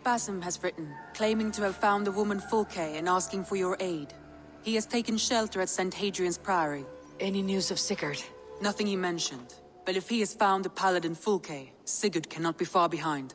Basim has written, claiming to have found the woman Fulke and asking for your aid. He has taken shelter at St. Hadrian's Priory. Any news of Sigurd? Nothing he mentioned. But if he has found the paladin Fulke, Sigurd cannot be far behind.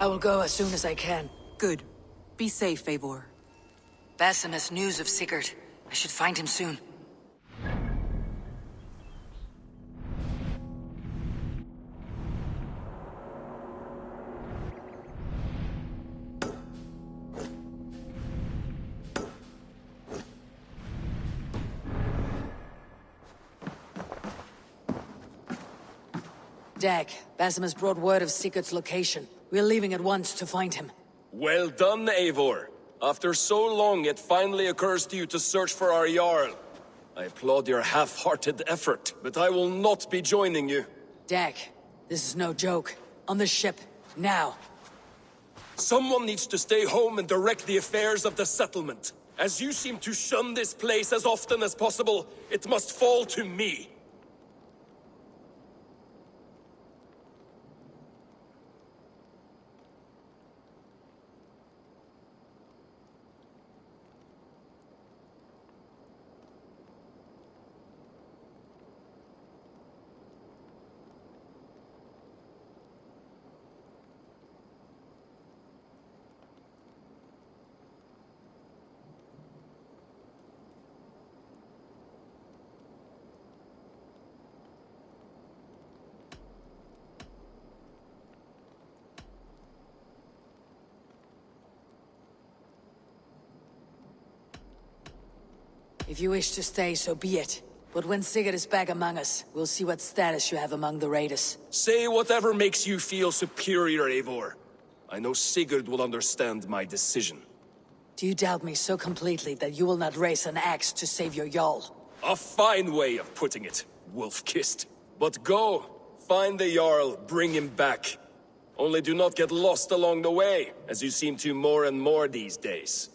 I will go as soon as I can. Good. Be safe, Eivor. Basim has news of Sigurd. I should find him soon. Dag, Basim has brought word of Sigurd's location. We're leaving at once to find him. Well done, Eivor. After so long, it finally occurs to you to search for our Jarl. I applaud your half-hearted effort, but I will not be joining you. Dag, this is no joke. On the ship, now. Someone needs to stay home and direct the affairs of the settlement. As you seem to shun this place as often as possible, it must fall to me. If you wish to stay, so be it. But when Sigurd is back among us, we'll see what status you have among the raiders. Say whatever makes you feel superior, Eivor. I know Sigurd will understand my decision. Do you doubt me so completely that you will not raise an axe to save your Jarl? A fine way of putting it, wolf-kissed. But go, find the Jarl, bring him back. Only do not get lost along the way, as you seem to more and more these days.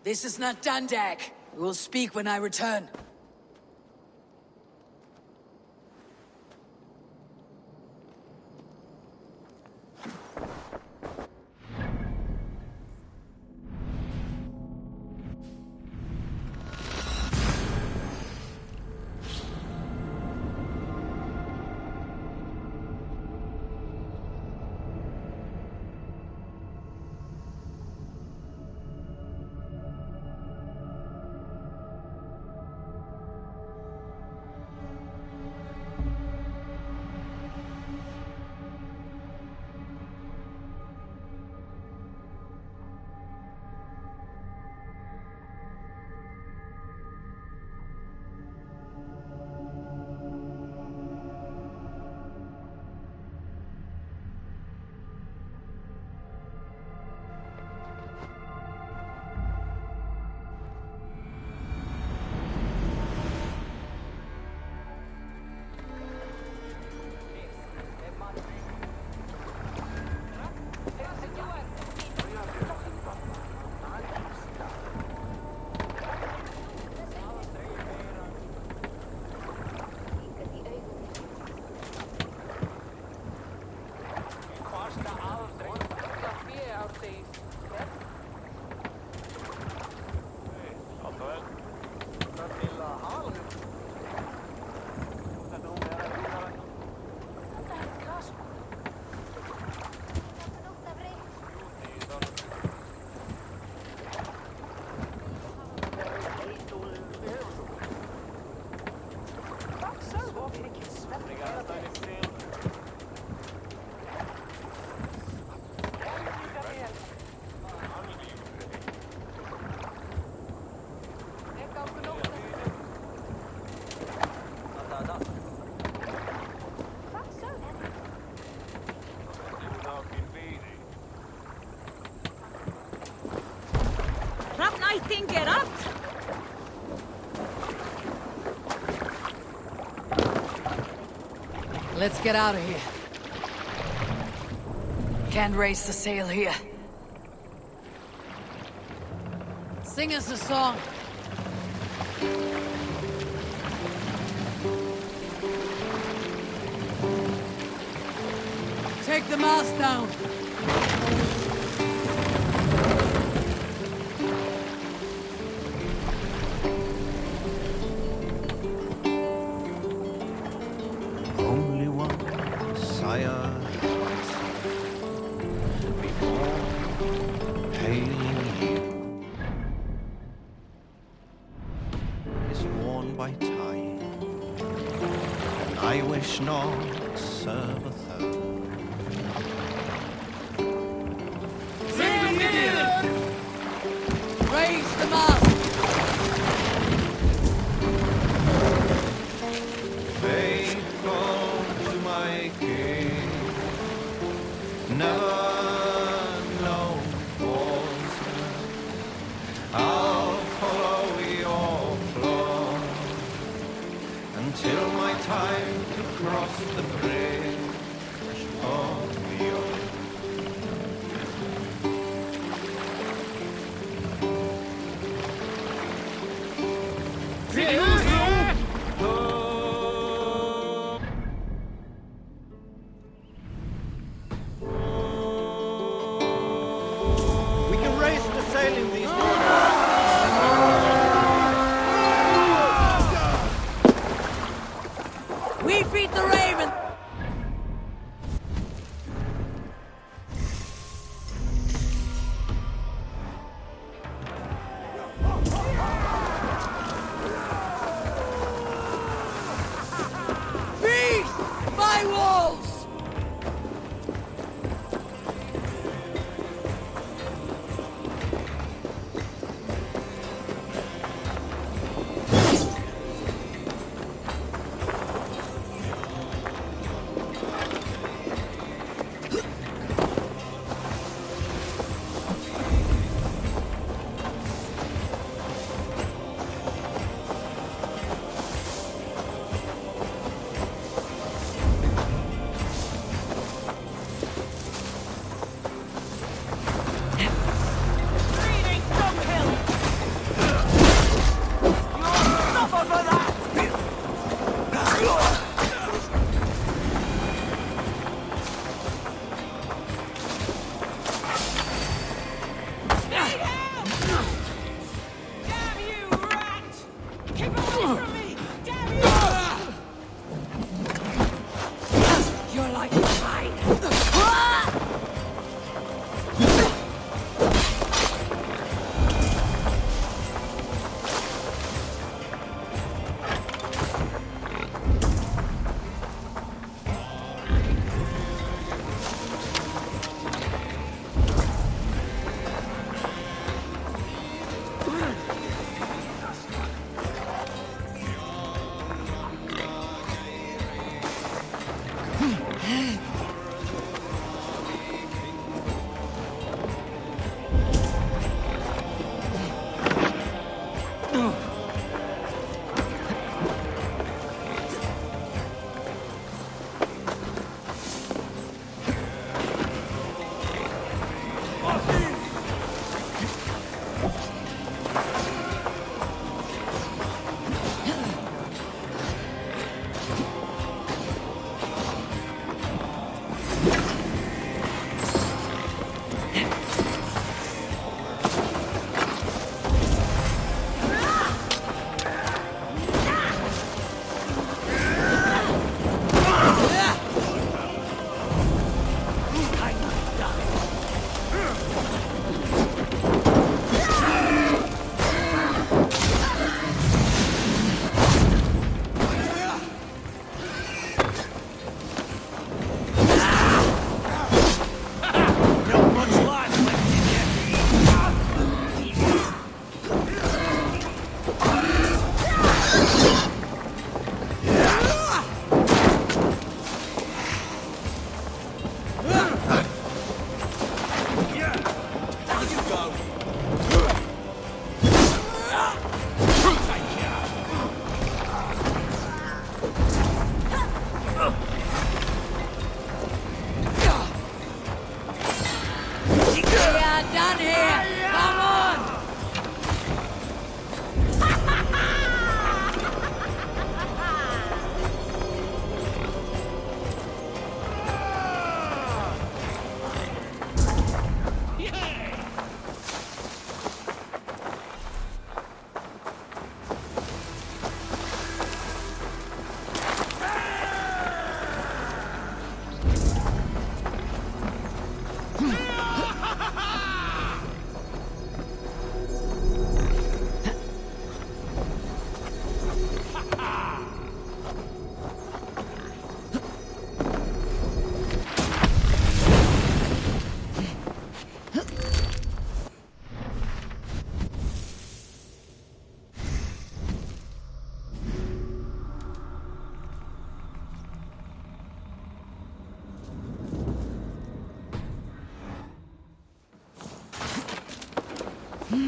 This is not done, Dag. We will speak when I return. Let's get out of here. Can't raise the sail here. Sing us a song. Take the mast down. Only one sire before hailing you is worn by time, and I wish not serve a third. Raise the mast. Faithful to my king, never known falsehood. I'll follow your floor until my time to cross the bridge of the ocean. We can raise the sail in these waters. We feed the raven. Feast my wolves. They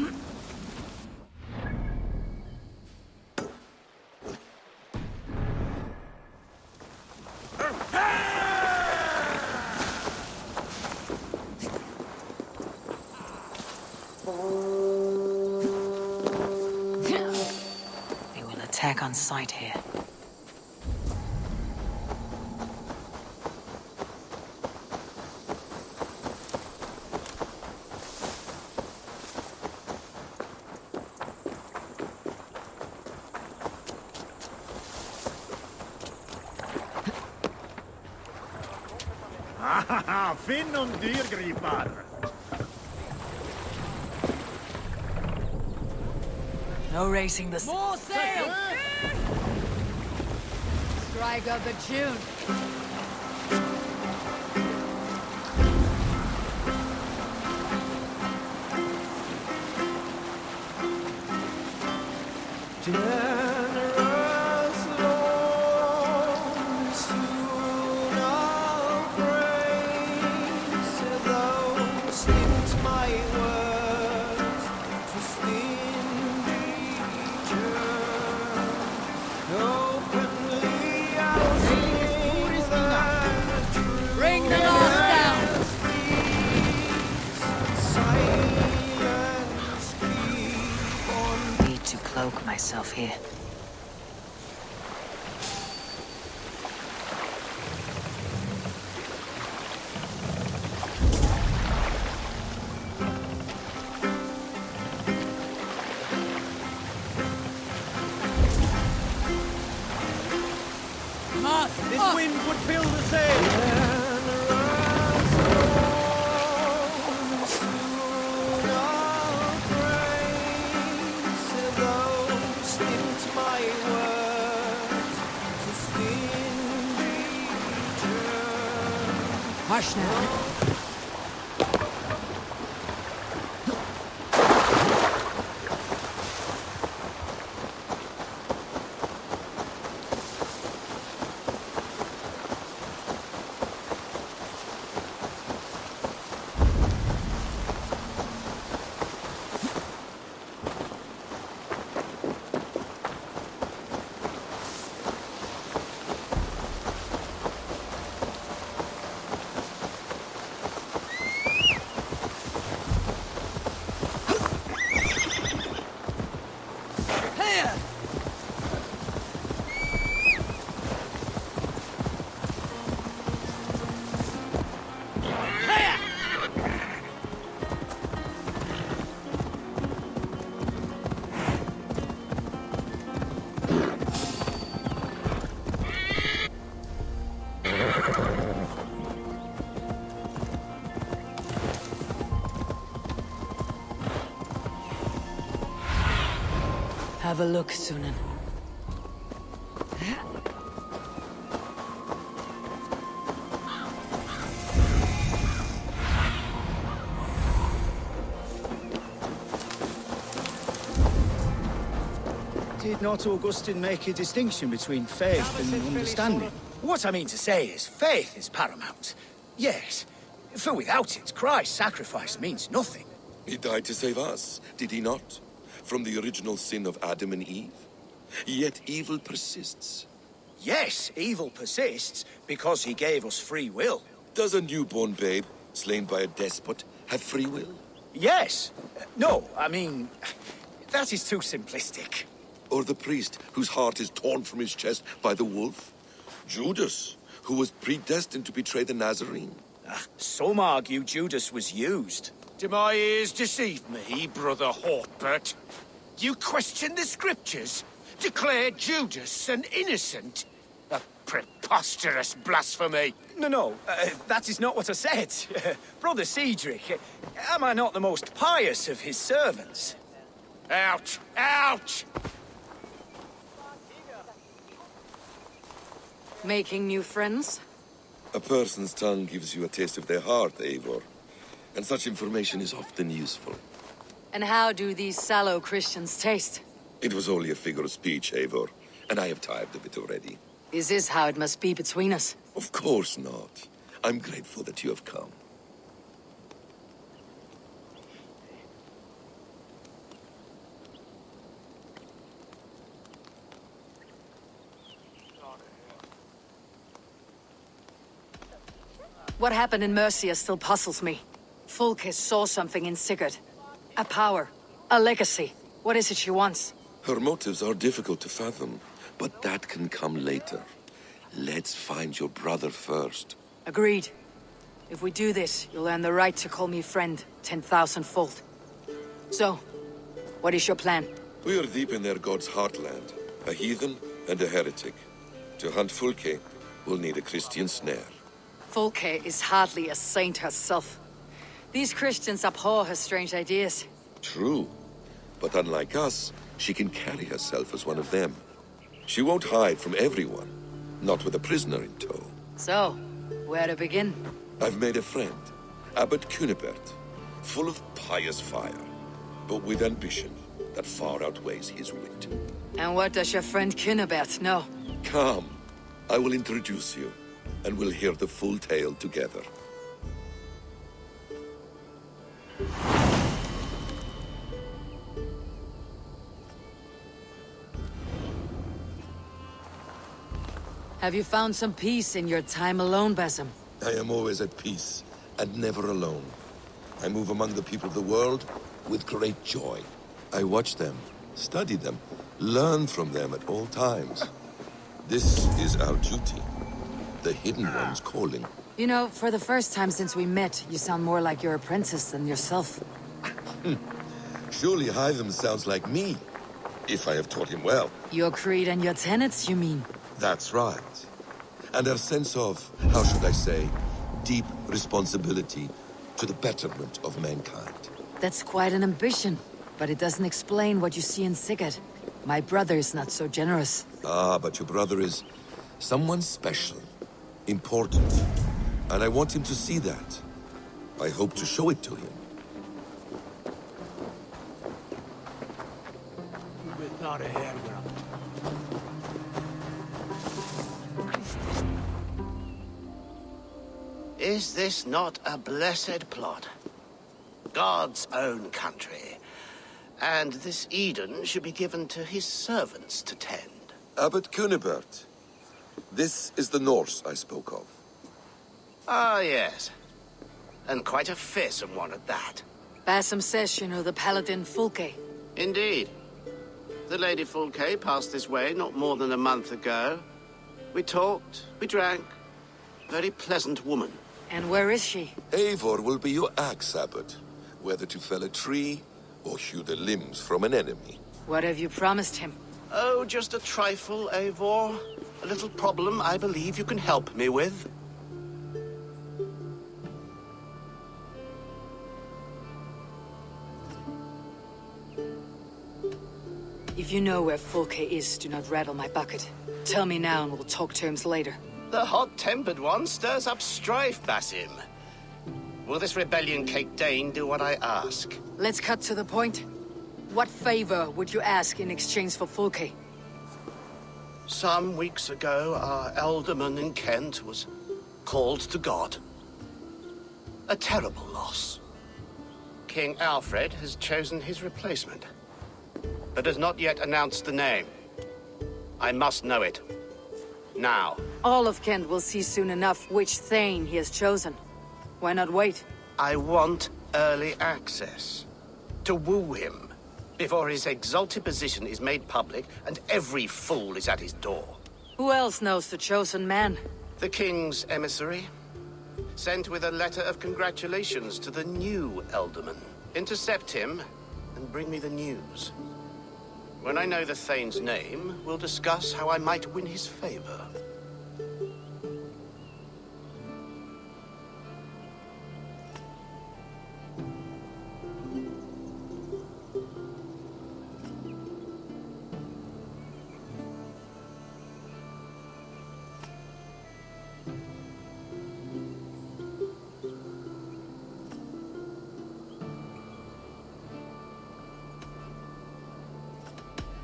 will attack on sight here. Finn und dyrgripar! No racing this. More sail! Strike up a tune. Generous Lord, soon I'll praise those into my words to sting return. Openly I'll sing the truth. Bring the last down! Silence keep on. Need to cloak myself here. This wind would fill the sail! Hush now. Have a look, Sunan. Did not Augustine make a distinction between faith and understanding? What I mean to say is, faith is paramount. Yes, for without it, Christ's sacrifice means nothing. He died to save us, did he not? From the original sin of Adam and Eve. Yet evil persists. Yes, evil persists because he gave us free will. Does a newborn babe, slain by a despot, have free will? Yes. No, I mean, that is too simplistic. Or the priest, whose heart is torn from his chest by the wolf? Judas, who was predestined to betray the Nazarene? Some argue Judas was used. Do my ears deceive me, Brother Hortbert? You question the scriptures? Declare Judas an innocent? A preposterous blasphemy! No, that is not what I said. Brother Cedric, am I not the most pious of his servants? Out! Out! Making new friends? A person's tongue gives you a taste of their heart, Eivor. And such information is often useful. And how do these sallow Christians taste? It was only a figure of speech, Eivor, and I have tired of it already. Is this how it must be between us? Of course not. I'm grateful that you have come. What happened in Mercia still puzzles me. Fulke saw something in Sigurd. A power. A legacy. What is it she wants? Her motives are difficult to fathom, but that can come later. Let's find your brother first. Agreed. If we do this, you'll earn the right to call me friend 10,000-fold. So, what is your plan? We are deep in their god's heartland. A heathen and a heretic. To hunt Fulke, we'll need a Christian snare. Fulke is hardly a saint herself. These Christians abhor her strange ideas. True. But unlike us, she can carry herself as one of them. She won't hide from everyone. Not with a prisoner in tow. So, where to begin? I've made a friend. Abbot Cunibert. Full of pious fire. But with ambition that far outweighs his wit. And what does your friend Cunibert know? Come. I will introduce you. And we'll hear the full tale together. Have you found some peace in your time alone, Basim? I am always at peace, and never alone. I move among the people of the world with great joy. I watch them, study them, learn from them at all times. This is our duty. The Hidden One's calling. You know, for the first time since we met, you sound more like your apprentice than yourself. Surely Hytham sounds like me, if I have taught him well. Your creed and your tenets, you mean? That's right. And our sense of, how should I say, deep responsibility to the betterment of mankind. That's quite an ambition, but it doesn't explain what you see in Sigurd. My brother is not so generous. Ah, but your brother is someone special, important, and I want him to see that. I hope to show it to him. Is this not a blessed plot? God's own country. And this Eden should be given to his servants to tend. Abbot Cunibert. This is the Norse I spoke of. Ah, yes. And quite a fearsome one at that. Basim says you know the paladin Fulke. Indeed. The Lady Fulke passed this way not more than a month ago. We talked, we drank. Very pleasant woman. And where is she? Eivor will be your axe, Abbot. Whether to fell a tree or hew the limbs from an enemy. What have you promised him? Oh, just a trifle, Eivor. A little problem I believe you can help me with. If you know where Fulke is, do not rattle my bucket. Tell me now and we'll talk terms later. The hot-tempered one stirs up strife, Basim. Will this rebellion-caked Dane do what I ask? Let's cut to the point. What favor would you ask in exchange for Fulke? Some weeks ago, our alderman in Kent was called to God. A terrible loss. King Alfred has chosen his replacement, but has not yet announced the name. I must know it. Now. All of Kent will see soon enough which Thane he has chosen. Why not wait? I want early access. To woo him, before his exalted position is made public and every fool is at his door. Who else knows the chosen man? The king's emissary, sent with a letter of congratulations to the new alderman. Intercept him and bring me the news. When I know the Thane's name, we'll discuss how I might win his favor.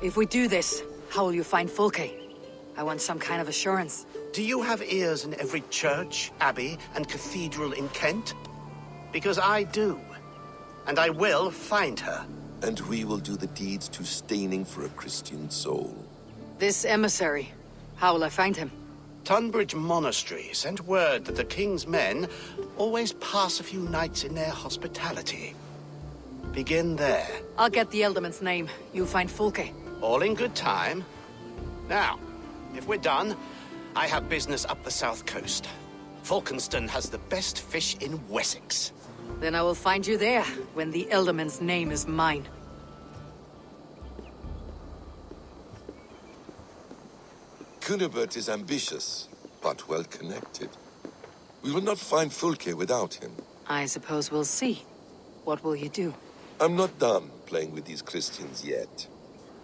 If we do this, how will you find Fulke? I want some kind of assurance. Do you have ears in every church, abbey, and cathedral in Kent? Because I do. And I will find her. And we will do the deeds too staining for a Christian soul. This emissary, how will I find him? Tunbridge Monastery sent word that the king's men always pass a few nights in their hospitality. Begin there. I'll get the Elderman's name. You find Fulke. All in good time. Now, if we're done, I have business up the south coast. Falkenston has the best fish in Wessex. Then I will find you there, when the Elderman's name is mine. Cunibert is ambitious, but well-connected. We will not find Fulke without him. I suppose we'll see. What will you do? I'm not done playing with these Christians yet.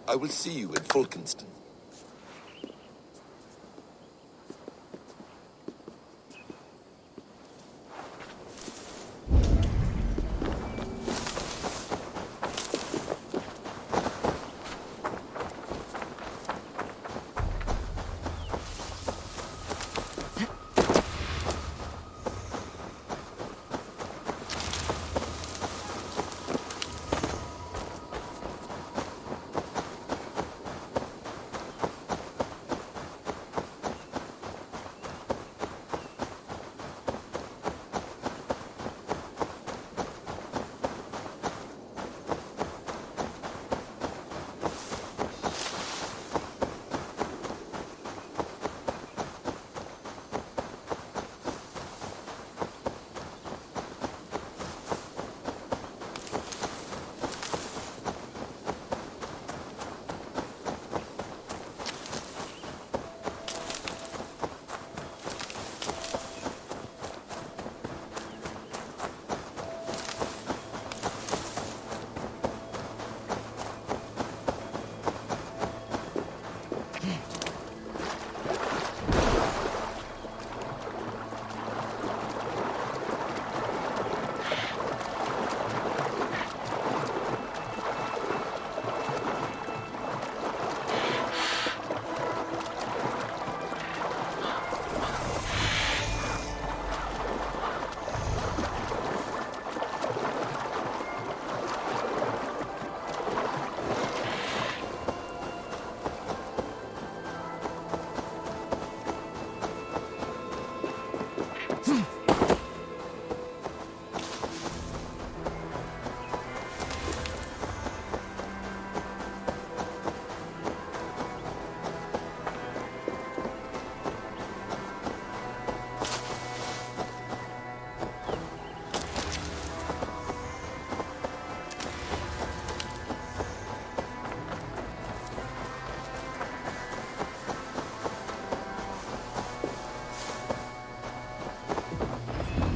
I will see you in Falkenston.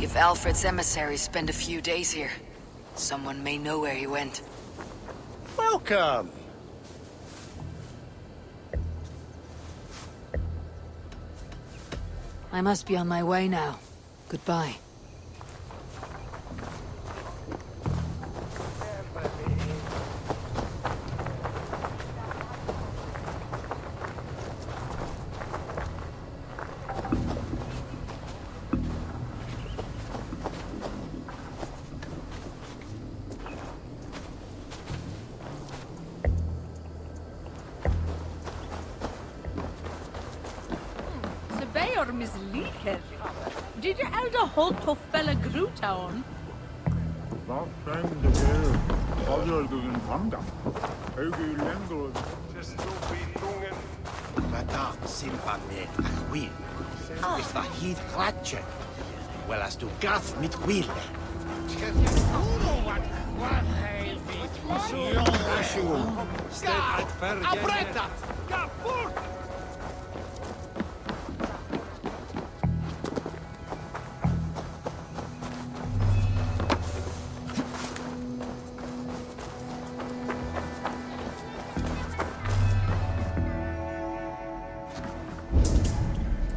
If Alfred's emissaries spend a few days here, someone may know where he went. Welcome! I must be on my way now. Goodbye. Did you elder hold to fella Grutown? Vad främde det? Avgörningen framgång. Höger länder. Vada silvane achwil. Is va hyd glatje. Wel as du gath mit wil. Abretta! Kaput!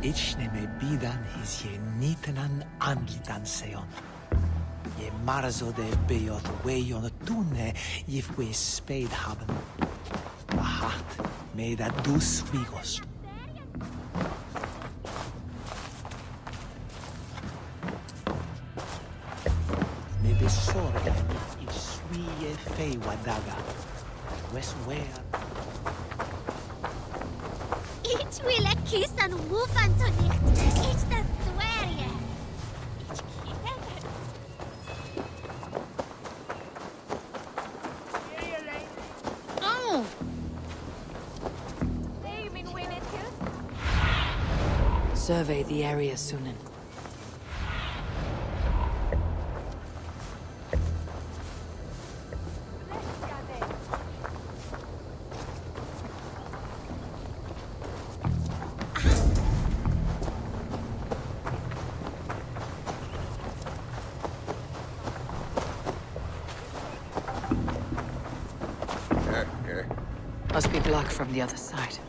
Ichne me bidan his ye nitenan anlitan seon. Ye marzo de beoth weyon tunne if we spade haben. Bahat me da dus vigos. Me besorge il swie fei wadaga. Wes where Ich will a kiss and move on to nicht. It's the swear. Oh! Survey the area, Sunan. Must be blocked from the other side.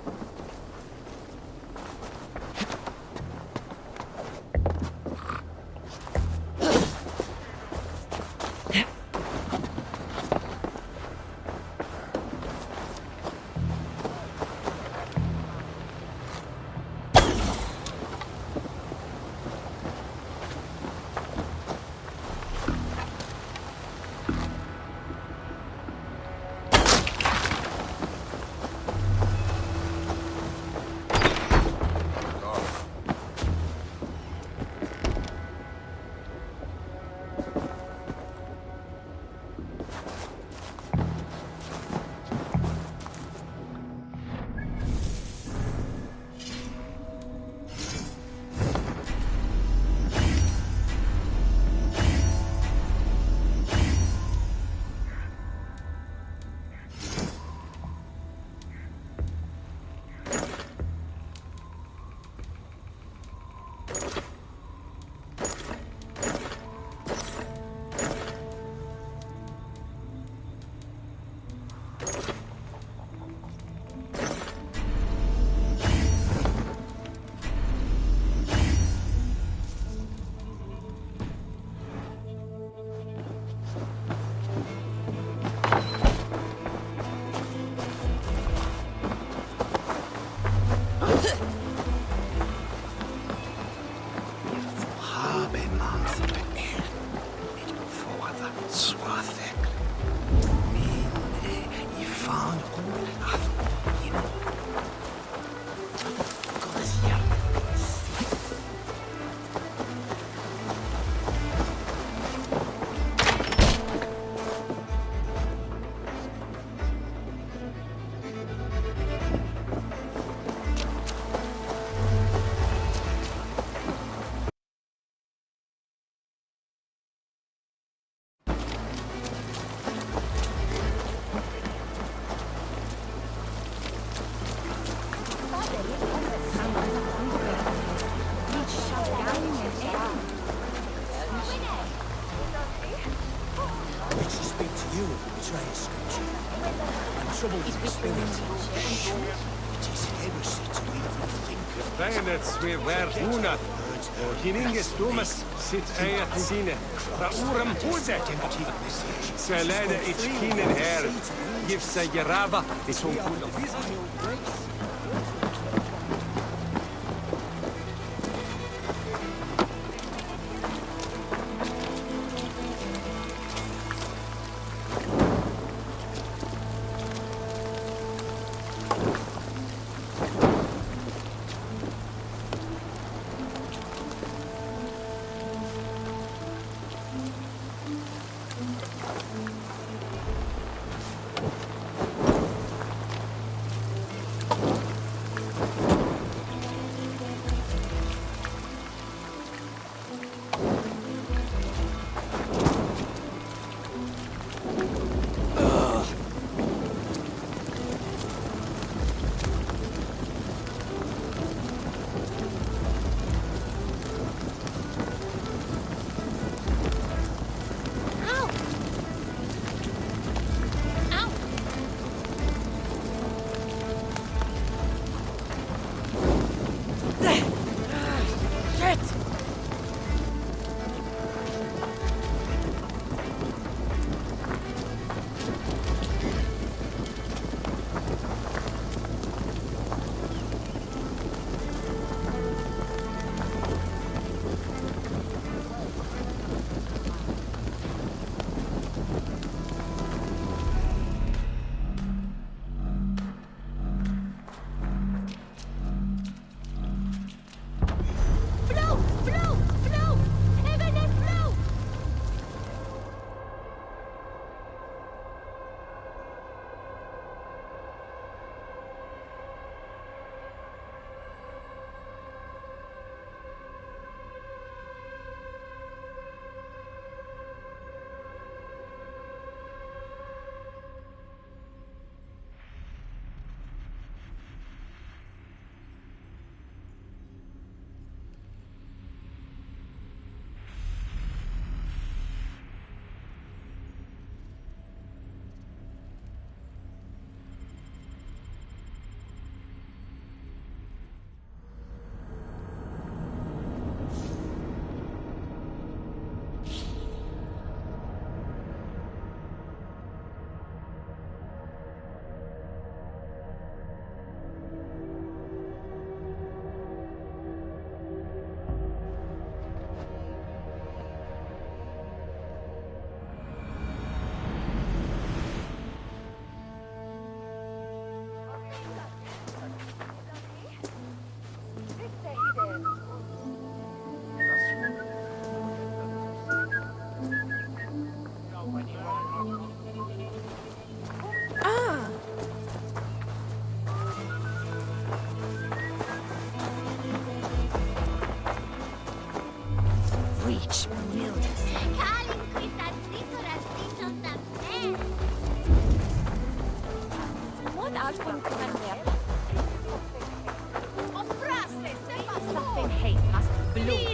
Vähenets vi värhunat. Kininges tumas sit äjät sinne. Rauram huze. Se läde itskinen här. Gifsa järava i sunkulo. Preach, Mildus. Calling quita ditoras ditos también. What out from Commander? Something hate must bloom.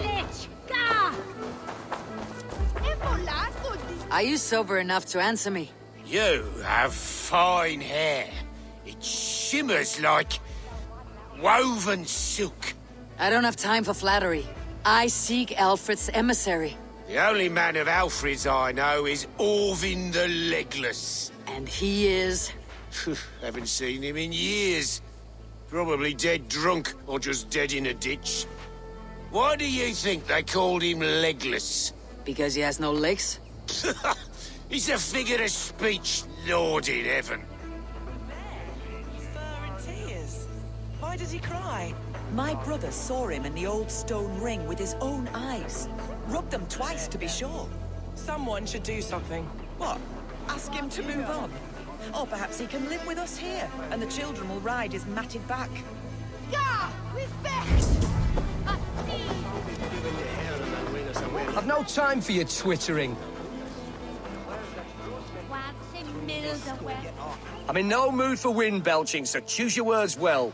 Are you sober enough to answer me? You have fine hair. It shimmers like woven silk. I don't have time for flattery. I seek Alfred's emissary. The only man of Alfred's I know is Orvin the Legless. And he is? Haven't seen him in years. Probably dead drunk, or just dead in a ditch. Why do you think they called him Legless? Because he has no legs? He's a figure of speech, Lord in heaven. Fur and tears. Why does he cry? My brother saw him in the old stone ring with his own eyes. Rubbed them twice to be sure. Someone should do something. What? Ask him to move on? Or perhaps he can live with us here, and the children will ride his matted back. Gah! With I've no time for your twittering. I'm in no mood for wind belching, so choose your words well.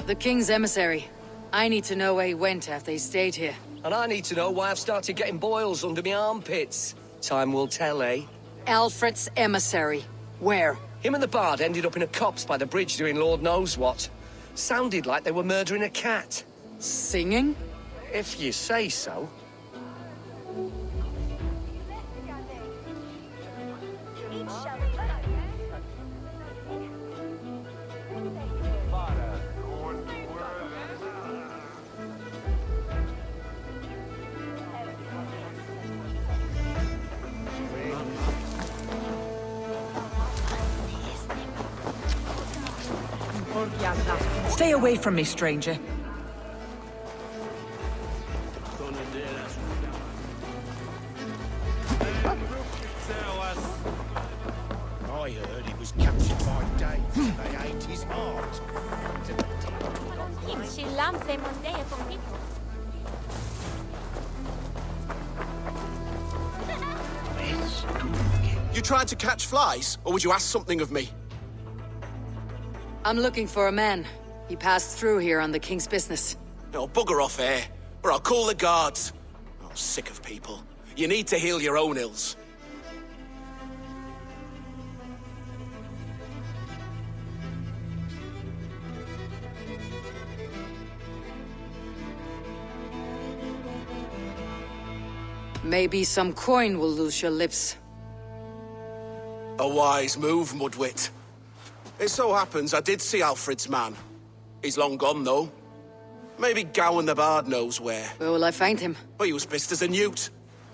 The king's emissary. I need to know where he went after he stayed here. And I need to know why I've started getting boils under my armpits. Time will tell, eh? Alfred's emissary. Where? Him and the bard ended up in a copse by the bridge doing Lord knows what. Sounded like they were murdering a cat. Singing? If you say so. Stay away from me, stranger. I heard he was captured by Dave. They ate his heart. You tried to catch flies, or would you ask something of me? I'm looking for a man. He passed through here on the king's business. No, bugger off here, or I'll call the guards. Oh, sick of people. You need to heal your own ills. Maybe some coin will loose your lips. A wise move, Mudwit. It so happens I did see Alfred's man. He's long gone, though. Maybe Gowan the Bard knows where. Where will I find him? Well, he was pissed as a newt.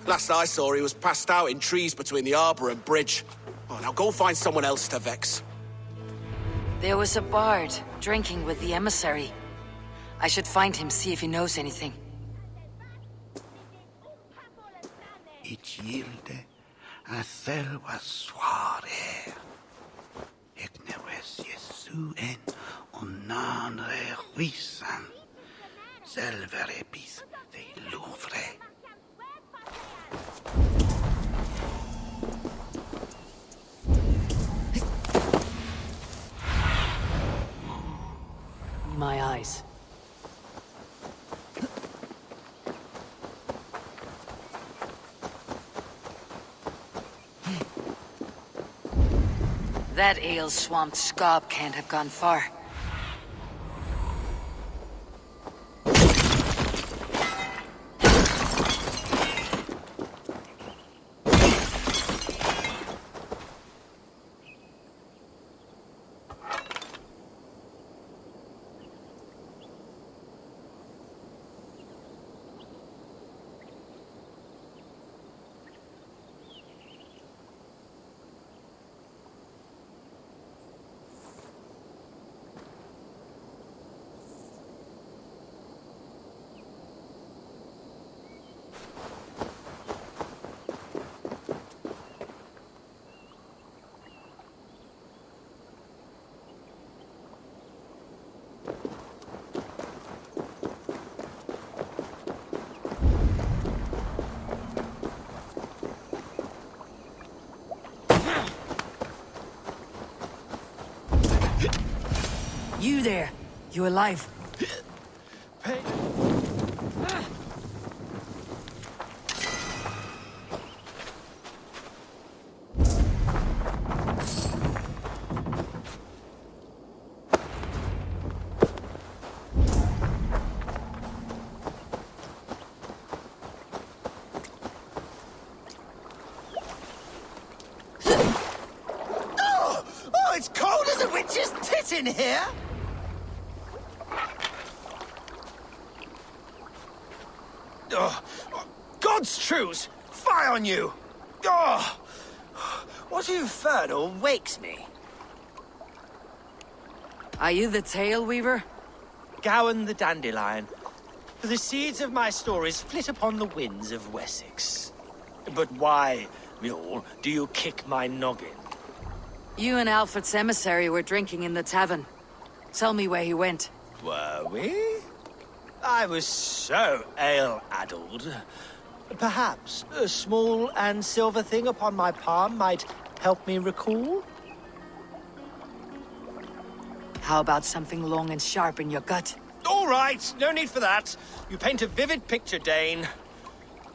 Last I saw, he was passed out in trees between the arbor and bridge. Oh, now go find someone else to vex. There was a bard drinking with the emissary. I should find him, see if he knows anything. Ich gilde a selva svare. Ekneres Jesuen onanre huisan. Selvere bis de Louvre. My eyes. That ale-swamped scob can't have gone far. You alive? Oh, it's cold as a witch's tit in here! Oh, God's truce! Fie on you! Oh, what infernal wakes me? Are you the Tale Weaver? Gowan the Dandelion. For the seeds of my stories flit upon the winds of Wessex. But why, mule, do you kick my noggin? You and Alfred's emissary were drinking in the tavern. Tell me where he went. Were we? I was so ale-addled. Perhaps a small and silver thing upon my palm might help me recall? How about something long and sharp in your gut? All right, no need for that. You paint a vivid picture, Dane.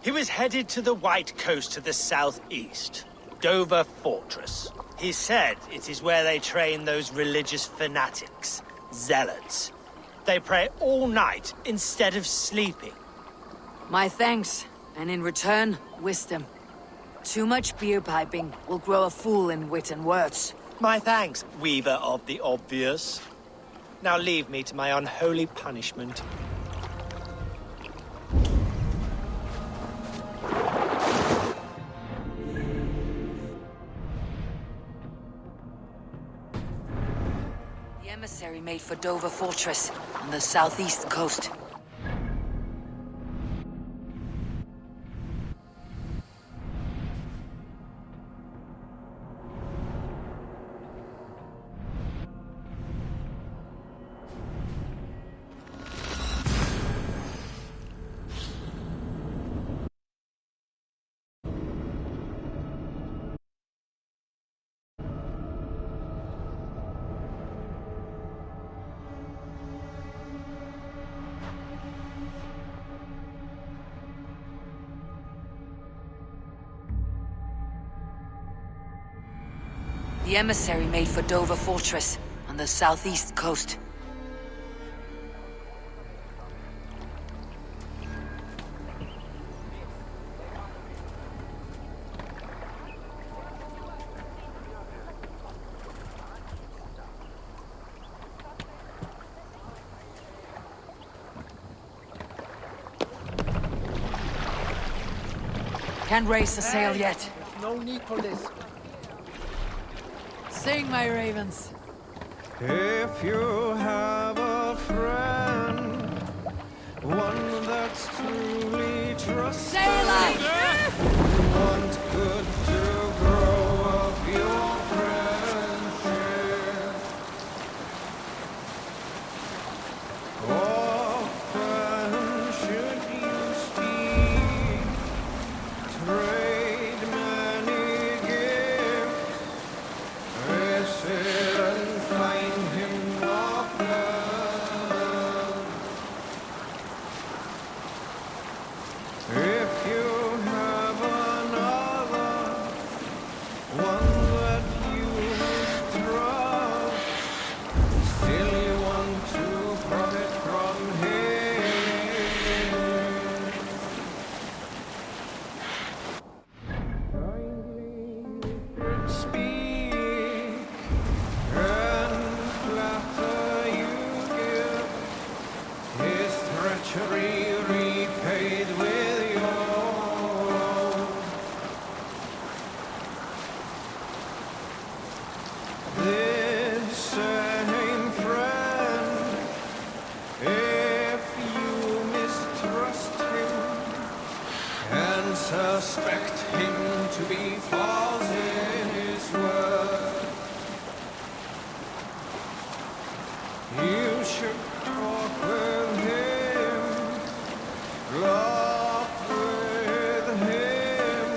He was headed to the White Coast to the southeast, Dover Fortress. He said it is where they train those religious fanatics, zealots. They pray all night instead of sleeping. My thanks, and in return, wisdom. Too much beer piping will grow a fool in wit and words. My thanks, Weaver of the Obvious. Now leave me to my unholy punishment. The emissary made for Dover Fortress on the southeast coast. The emissary made for Dover Fortress on the southeast coast. Can't raise the sail yet. No need for this. Sing, my ravens. If you have a friend, one that's truly trusted, want good to grow of your friendship. Often should you speak, trade many gifts, visit and find him often. If you have another, one that you mistrust, still you want to profit from him. Speak and flatter you give, his treachery repaid with your own. This same friend, if you mistrust him and suspect him to be false in his word, you should talk with him, laugh with him,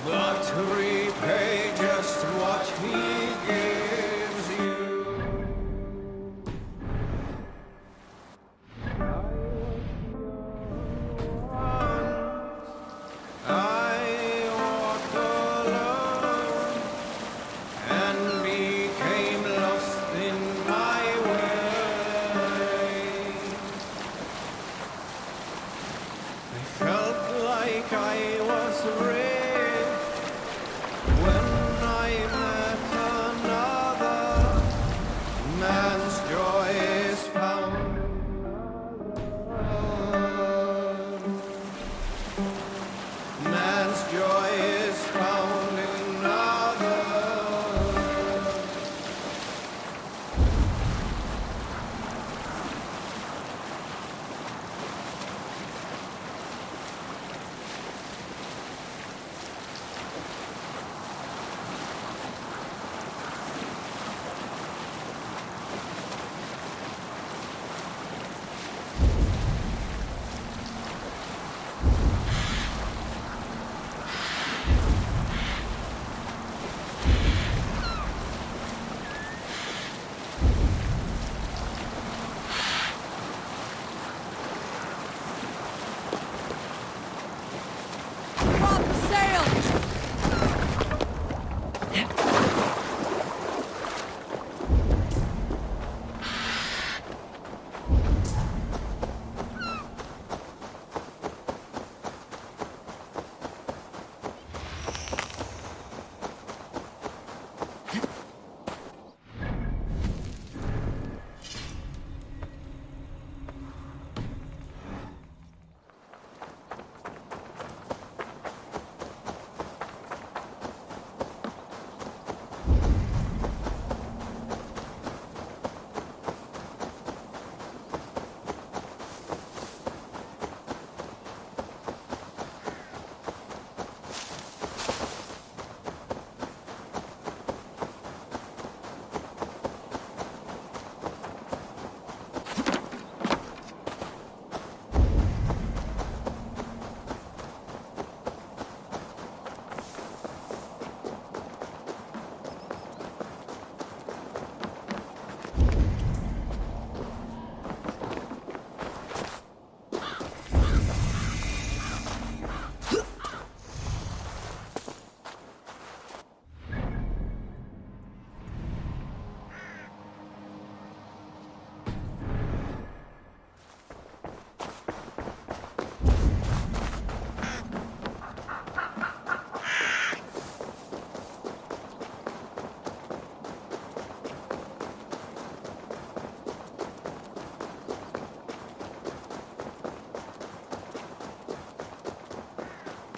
but repay just what he gives you.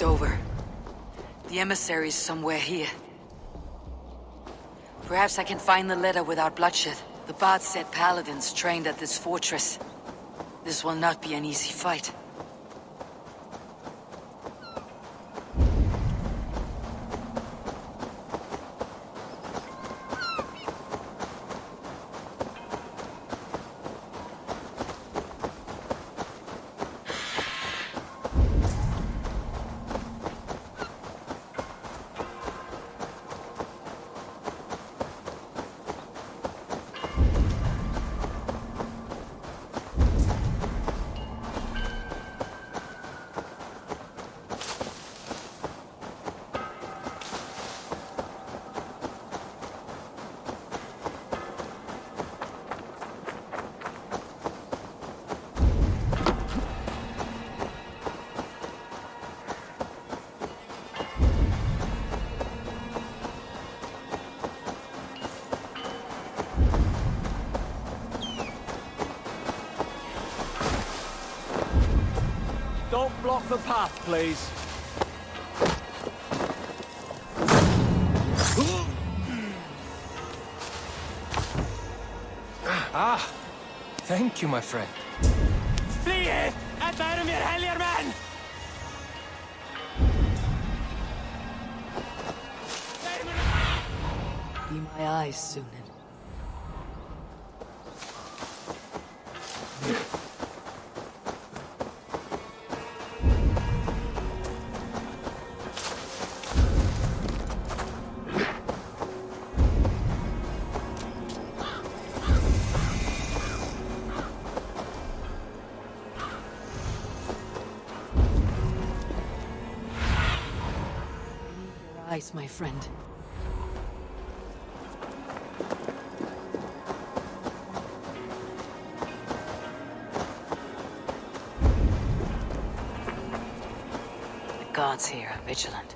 Dover. The emissary is somewhere here. Perhaps I can find the letter without bloodshed. The Bard said paladins trained at this fortress. This will not be an easy fight. Don't block the path, please. Ah, thank you, my friend. Flee! At Baromir Helgerman! Be my eyes, Sunan. Eyes, my friend. The gods here are vigilant.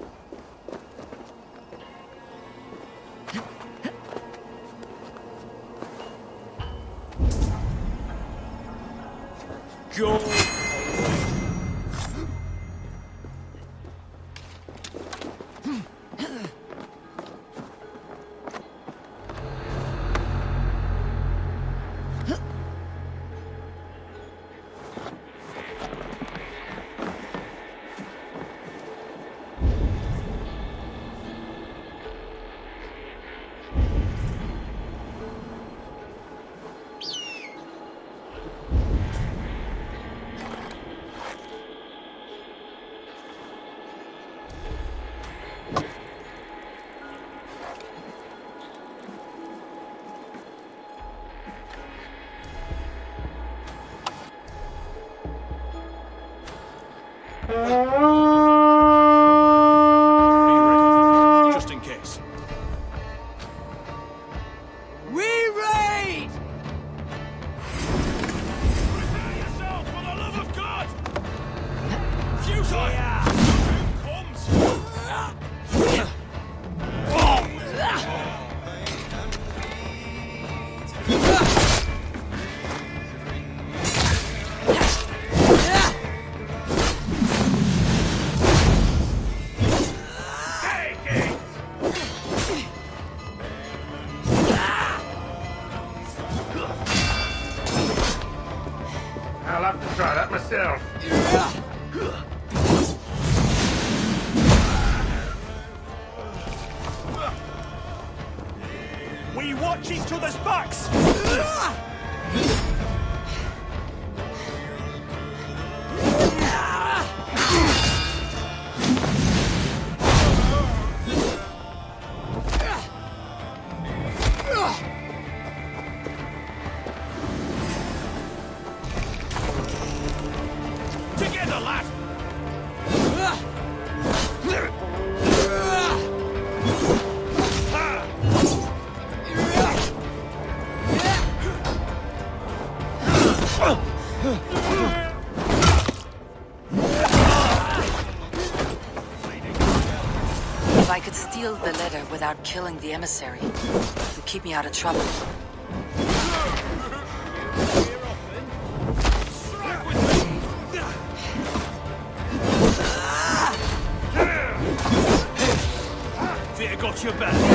Go! Just in case. We raid! Prepare yourself, for the love of God! Futile! Comes! I'll have to try that myself. We watch each other's backs! Together, lad! If I could steal the letter without killing the emissary, it would keep me out of trouble. your belly.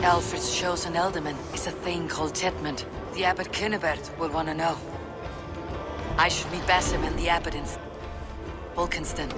Alfred's chosen ealdorman is a thing called Tetmund. The Abbot Kynnebert will want to know. I should meet Basim and the Abbot in Volkenston.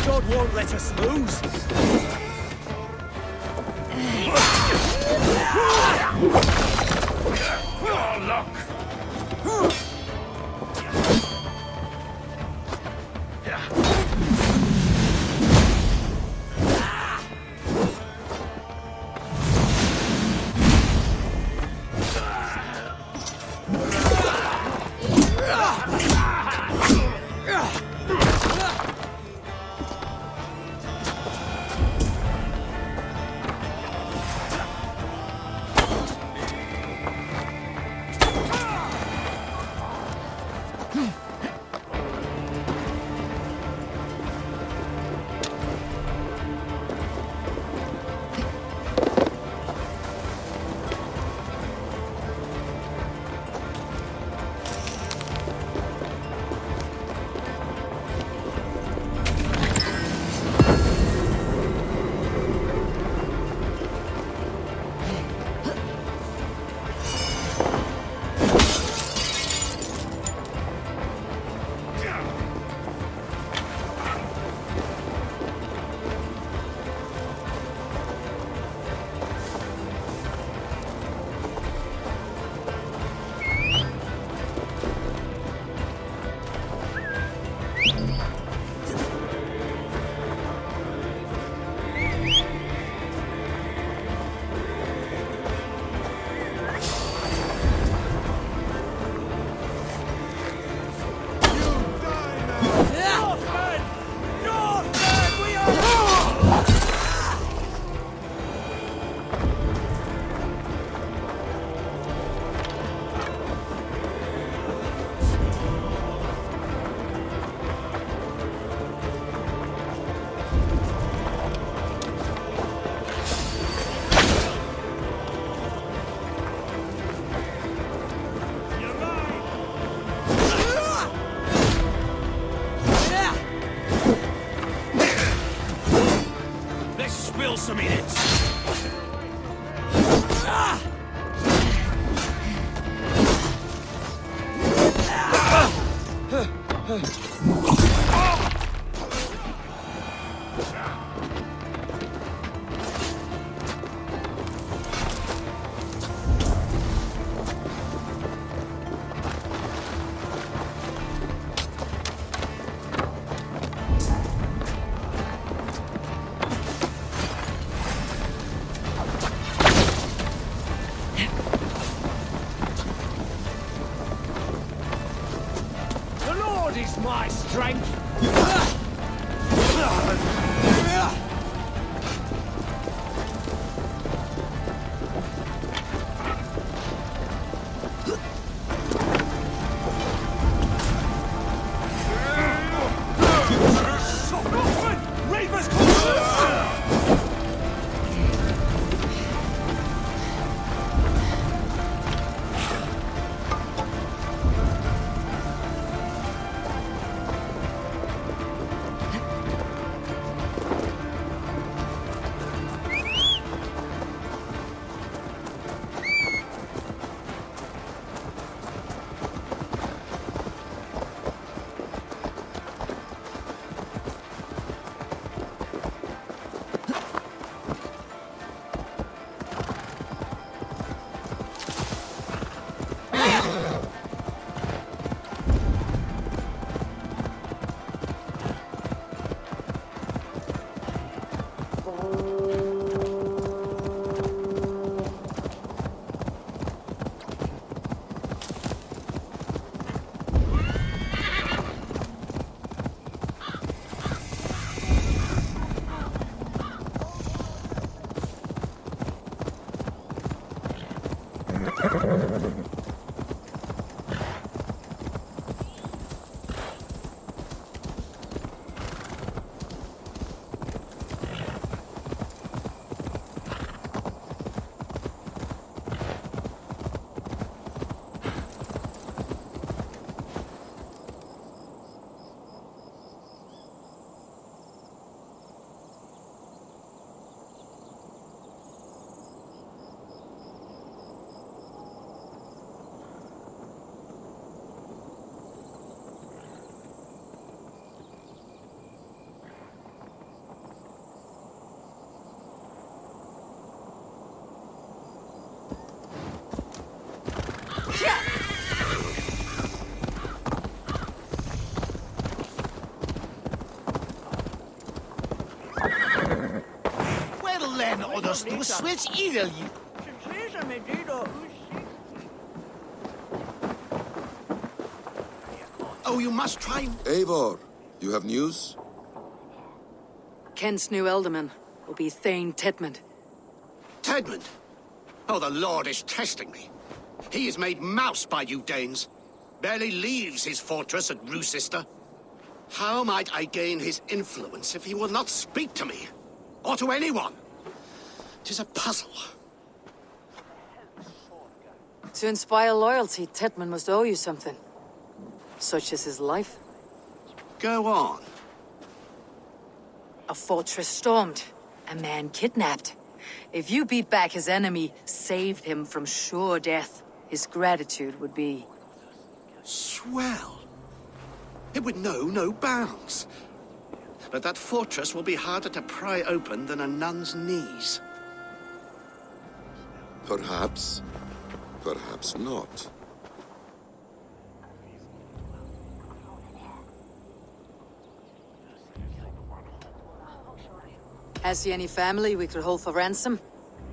God won't let us lose. Your luck. once a minute! The Lord is my strength. Well then, others do switch either you. Oh, you must try. Eivor, you have news? Kent's new ealdorman will be Thane Tedmund. Tedmund? Oh, the Lord is testing me. He is made mouse by you Danes. Barely leaves his fortress at Roosister. How might I gain his influence if he will not speak to me? Or to anyone? 'Tis a puzzle. To inspire loyalty, Tedmund must owe you something. Such as his life. Go on. A fortress stormed. A man kidnapped. If you beat back his enemy, saved him from sure death, his gratitude would be... Swell. It would know no bounds. But that fortress will be harder to pry open than a nun's knees. Perhaps. Perhaps not. Has he any family we could hold for ransom?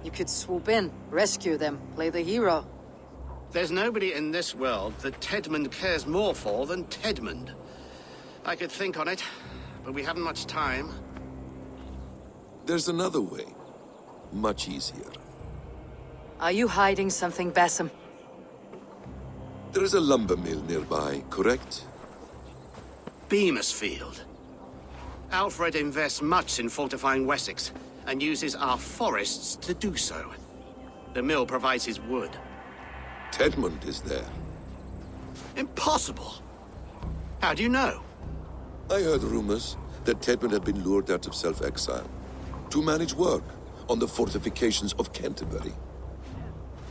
You could swoop in, rescue them, play the hero. There's nobody in this world that Tedmund cares more for than Tedmund. I could think on it, but we haven't much time. There's another way. Much easier. Are you hiding something, Bassam? There is a lumber mill nearby, correct? Beamisfield. Alfred invests much in fortifying Wessex, and uses our forests to do so. The mill provides his wood. Tedmund is there. Impossible! How do you know? I heard rumors that Tedmund had been lured out of self-exile to manage work on the fortifications of Canterbury.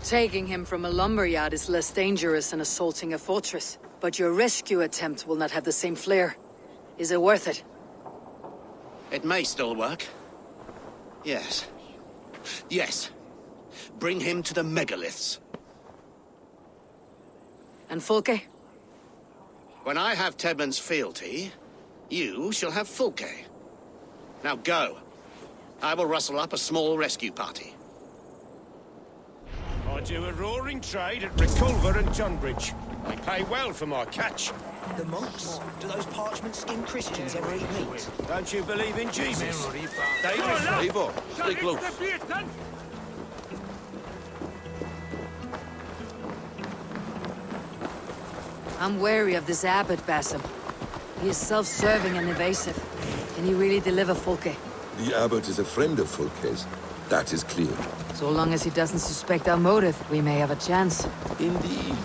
Taking him from a lumberyard is less dangerous than assaulting a fortress. But your rescue attempt will not have the same flair. Is it worth it? It may still work. Yes. Yes. Bring him to the megaliths. And Fulke? When I have Tedman's fealty, you shall have Fulke. Now go. I will rustle up a small rescue party. I do a roaring trade at Reculver and Tunbridge. They pay well for my catch. The monks? Do those parchment-skinned Christians ever eat meat? Don't you believe in Jesus? Eivor, stay close. I'm wary of this abbot, Basim. He is self-serving and evasive. Can he really deliver Fulke? The abbot is a friend of Fulke's. That is clear. So long as he doesn't suspect our motive, we may have a chance. Indeed.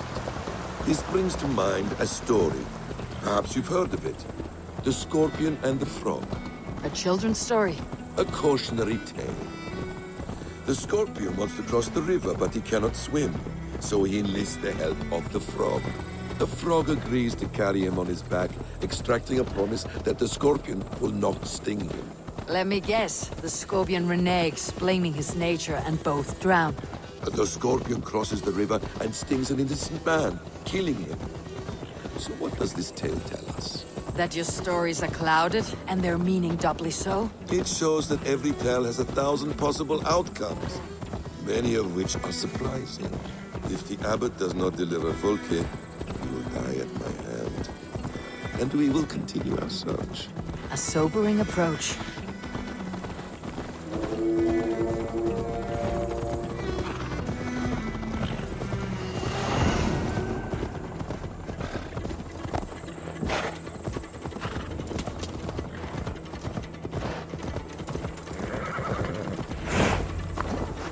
This brings to mind a story. Perhaps you've heard of it. The Scorpion and the Frog. A children's story? A cautionary tale. The Scorpion wants to cross the river, but he cannot swim. So he enlists the help of the Frog. The Frog agrees to carry him on his back, extracting a promise that the Scorpion will not sting him. Let me guess. The Scorpion reneges, blaming his nature, and both drown. The Scorpion crosses the river and stings an innocent man, killing him. So what does this tale tell us? That your stories are clouded, and their meaning doubly so? It shows that every tale has 1,000 possible outcomes, many of which are surprising. If the abbot does not deliver Fulke, he will die at my hand. And we will continue our search. A sobering approach.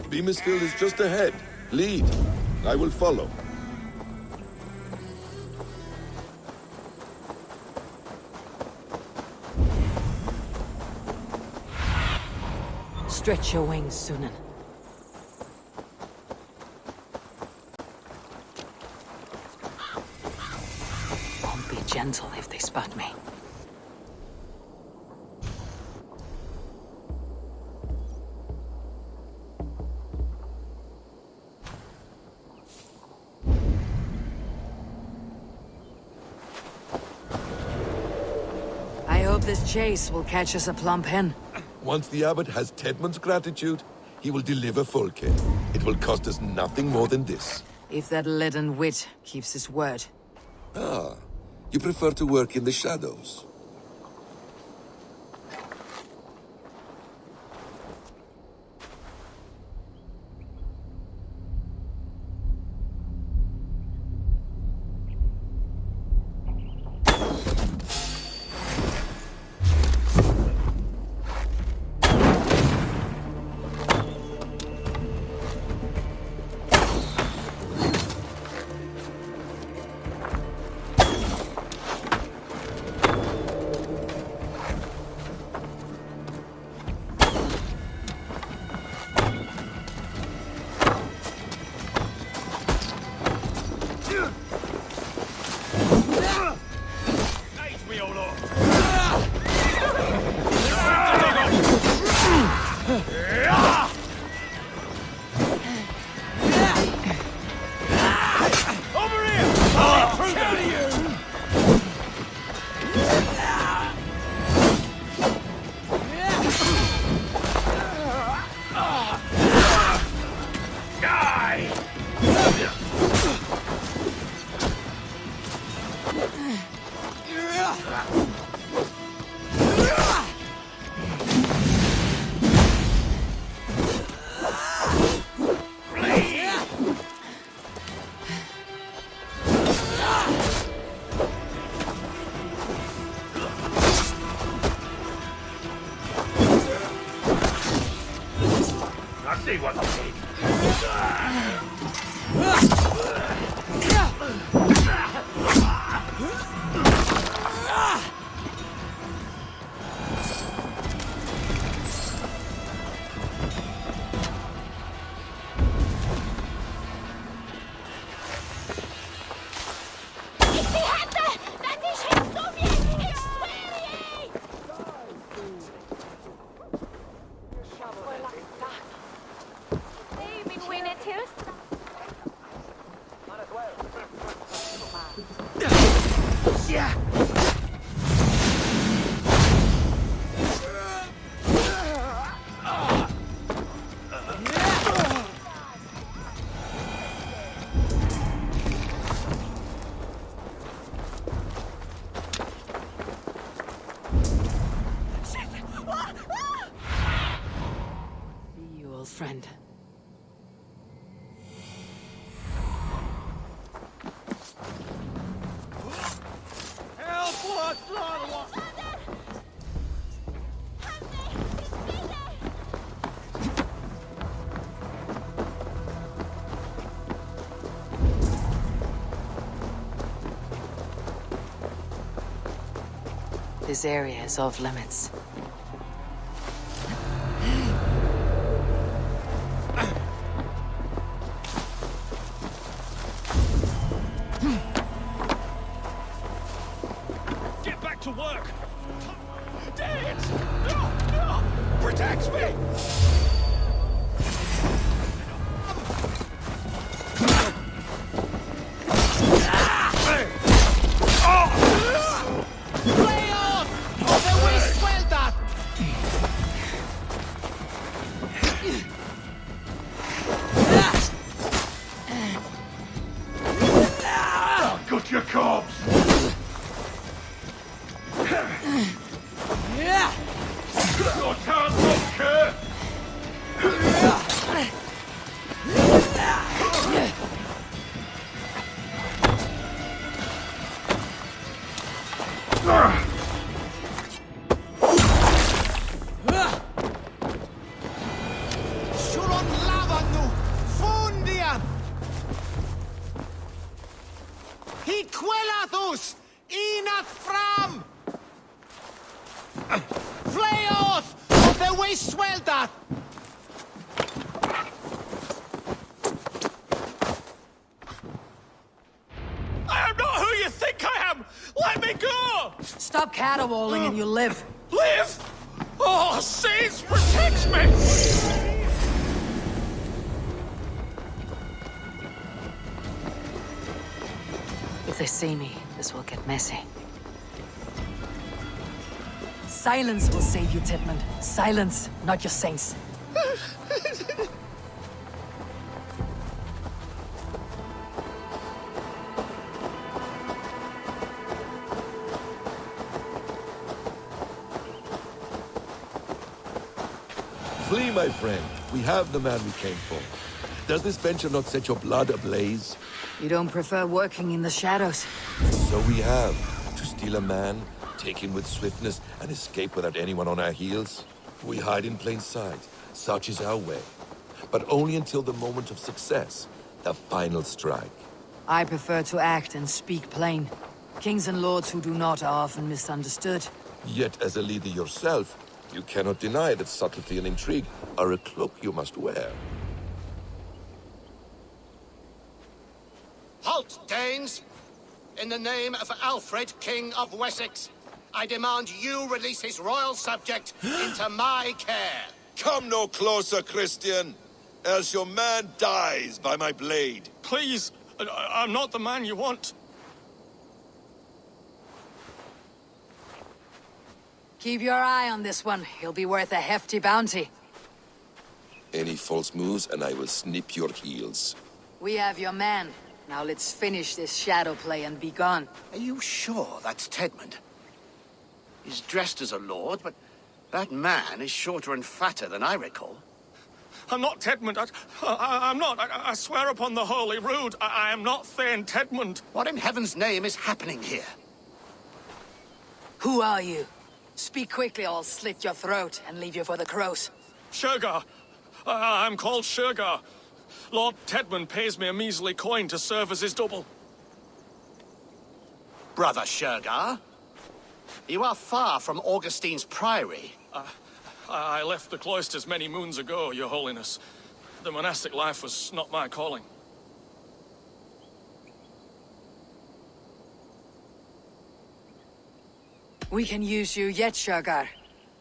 Beamisfield is just ahead. Lead. I will follow. Stretch your wings, Sunan. Won't be gentle if they spot me. I hope this chase will catch us a plump hen. Once the abbot has Tedman's gratitude, he will deliver Fulke. It will cost us nothing more than this. If that leaden wit keeps his word. Ah, you prefer to work in the shadows. See what I mean. Yeah. See you, old friend. This area is off limits. Get back to work! Dad! No! No! Protect me! Got your corpse! Your turn, Walker! Suron lavanu! Fundian! Hiquelathus! Inath fram! Fleoth! Of the way sweldat! I am not who you think I am! Let me go! Stop caterwauling and you live. Live! Oh, Saints, protect me! If they see me, this will get messy. Silence will save you, Titmund. Silence, not your saints. Flee, my friend. We have the man we came for. Does this venture not set your blood ablaze? You don't prefer working in the shadows? So we have. To steal a man, take him with swiftness, and escape without anyone on our heels? We hide in plain sight. Such is our way. But only until the moment of success. The final strike. I prefer to act and speak plain. Kings and lords who do not are often misunderstood. Yet, as a leader yourself, you cannot deny that subtlety and intrigue are a cloak you must wear. Halt, Danes! In the name of Alfred, King of Wessex, I demand you release his royal subject into my care. Come no closer, Christian, else your man dies by my blade. Please, I'm not the man you want. Keep your eye on this one. He'll be worth a hefty bounty. Any false moves, and I will snip your heels. We have your man. Now let's finish this shadow play and be gone. Are you sure that's Tedmund? He's dressed as a lord, but that man is shorter and fatter than I recall. I'm not Tedmund. I'm not. I swear upon the Holy Rood, I am not Thane Tedmund. What in heaven's name is happening here? Who are you? Speak quickly or I'll slit your throat and leave you for the crows. Shergar. I'm called Shergar. Lord Tedmund pays me a measly coin to serve as his double. Brother Shergar, you are far from Augustine's priory. I left the cloisters many moons ago, Your Holiness. The monastic life was not my calling. We can use you yet, Shergar.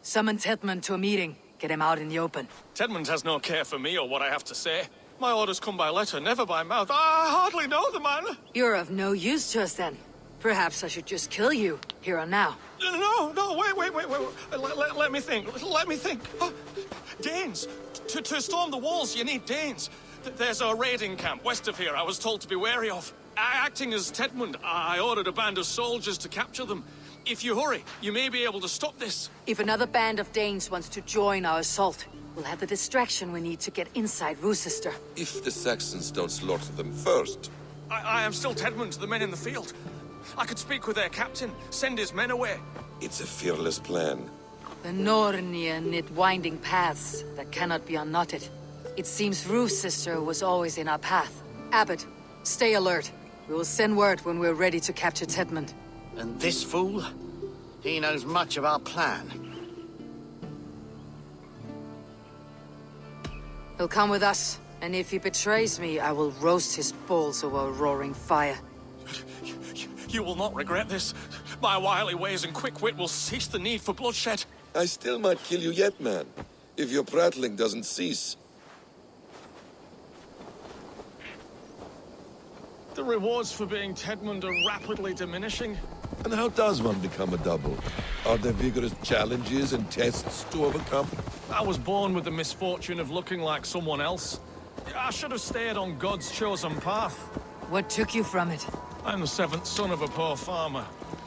Summon Tedmund to a meeting. Get him out in the open. Tedmund has no care for me or what I have to say. My orders come by letter, never by mouth. I hardly know the man. You're of no use to us then. Perhaps I should just kill you, here and now. No, wait. Let me think. Danes! To storm the walls, you need Danes. There's a raiding camp west of here I was told to be wary of. Acting as Tedmund, I ordered a band of soldiers to capture them. If you hurry, you may be able to stop this. If another band of Danes wants to join our assault, we'll have the distraction we need to get inside Roosester. If the Saxons don't slaughter them first. I am still Tedmund, the men in the field. I could speak with their captain, send his men away. It's a fearless plan. The Nornia knit winding paths that cannot be unknotted. It seems Roosester was always in our path. Abbot, stay alert. We will send word when we're ready to capture Tedmund. And this fool? He knows much of our plan. He'll come with us, and if he betrays me, I will roast his balls over a roaring fire. You will not regret this. My wily ways and quick wit will cease the need for bloodshed. I still might kill you yet, man. If your prattling doesn't cease. The rewards for being Tedmund are rapidly diminishing. And how does one become a double? Are there vigorous challenges and tests to overcome? I was born with the misfortune of looking like someone else. I should have stayed on God's chosen path. What took you from it? I'm the seventh son of a poor farmer.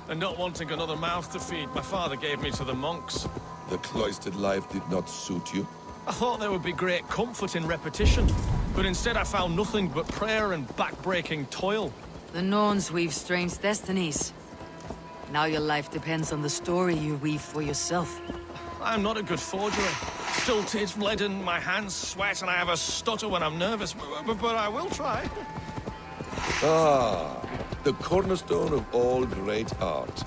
And not wanting another mouth to feed, my father gave me to the monks. The cloistered life did not suit you? I thought there would be great comfort in repetition. But instead I found nothing but prayer and back-breaking toil. The Norns weave strange destinies. Now your life depends on the story you weave for yourself. I'm not a good forger. Stilted, leaden, my hands sweat, and I have a stutter when I'm nervous. But I will try. Ah, the cornerstone of all great art.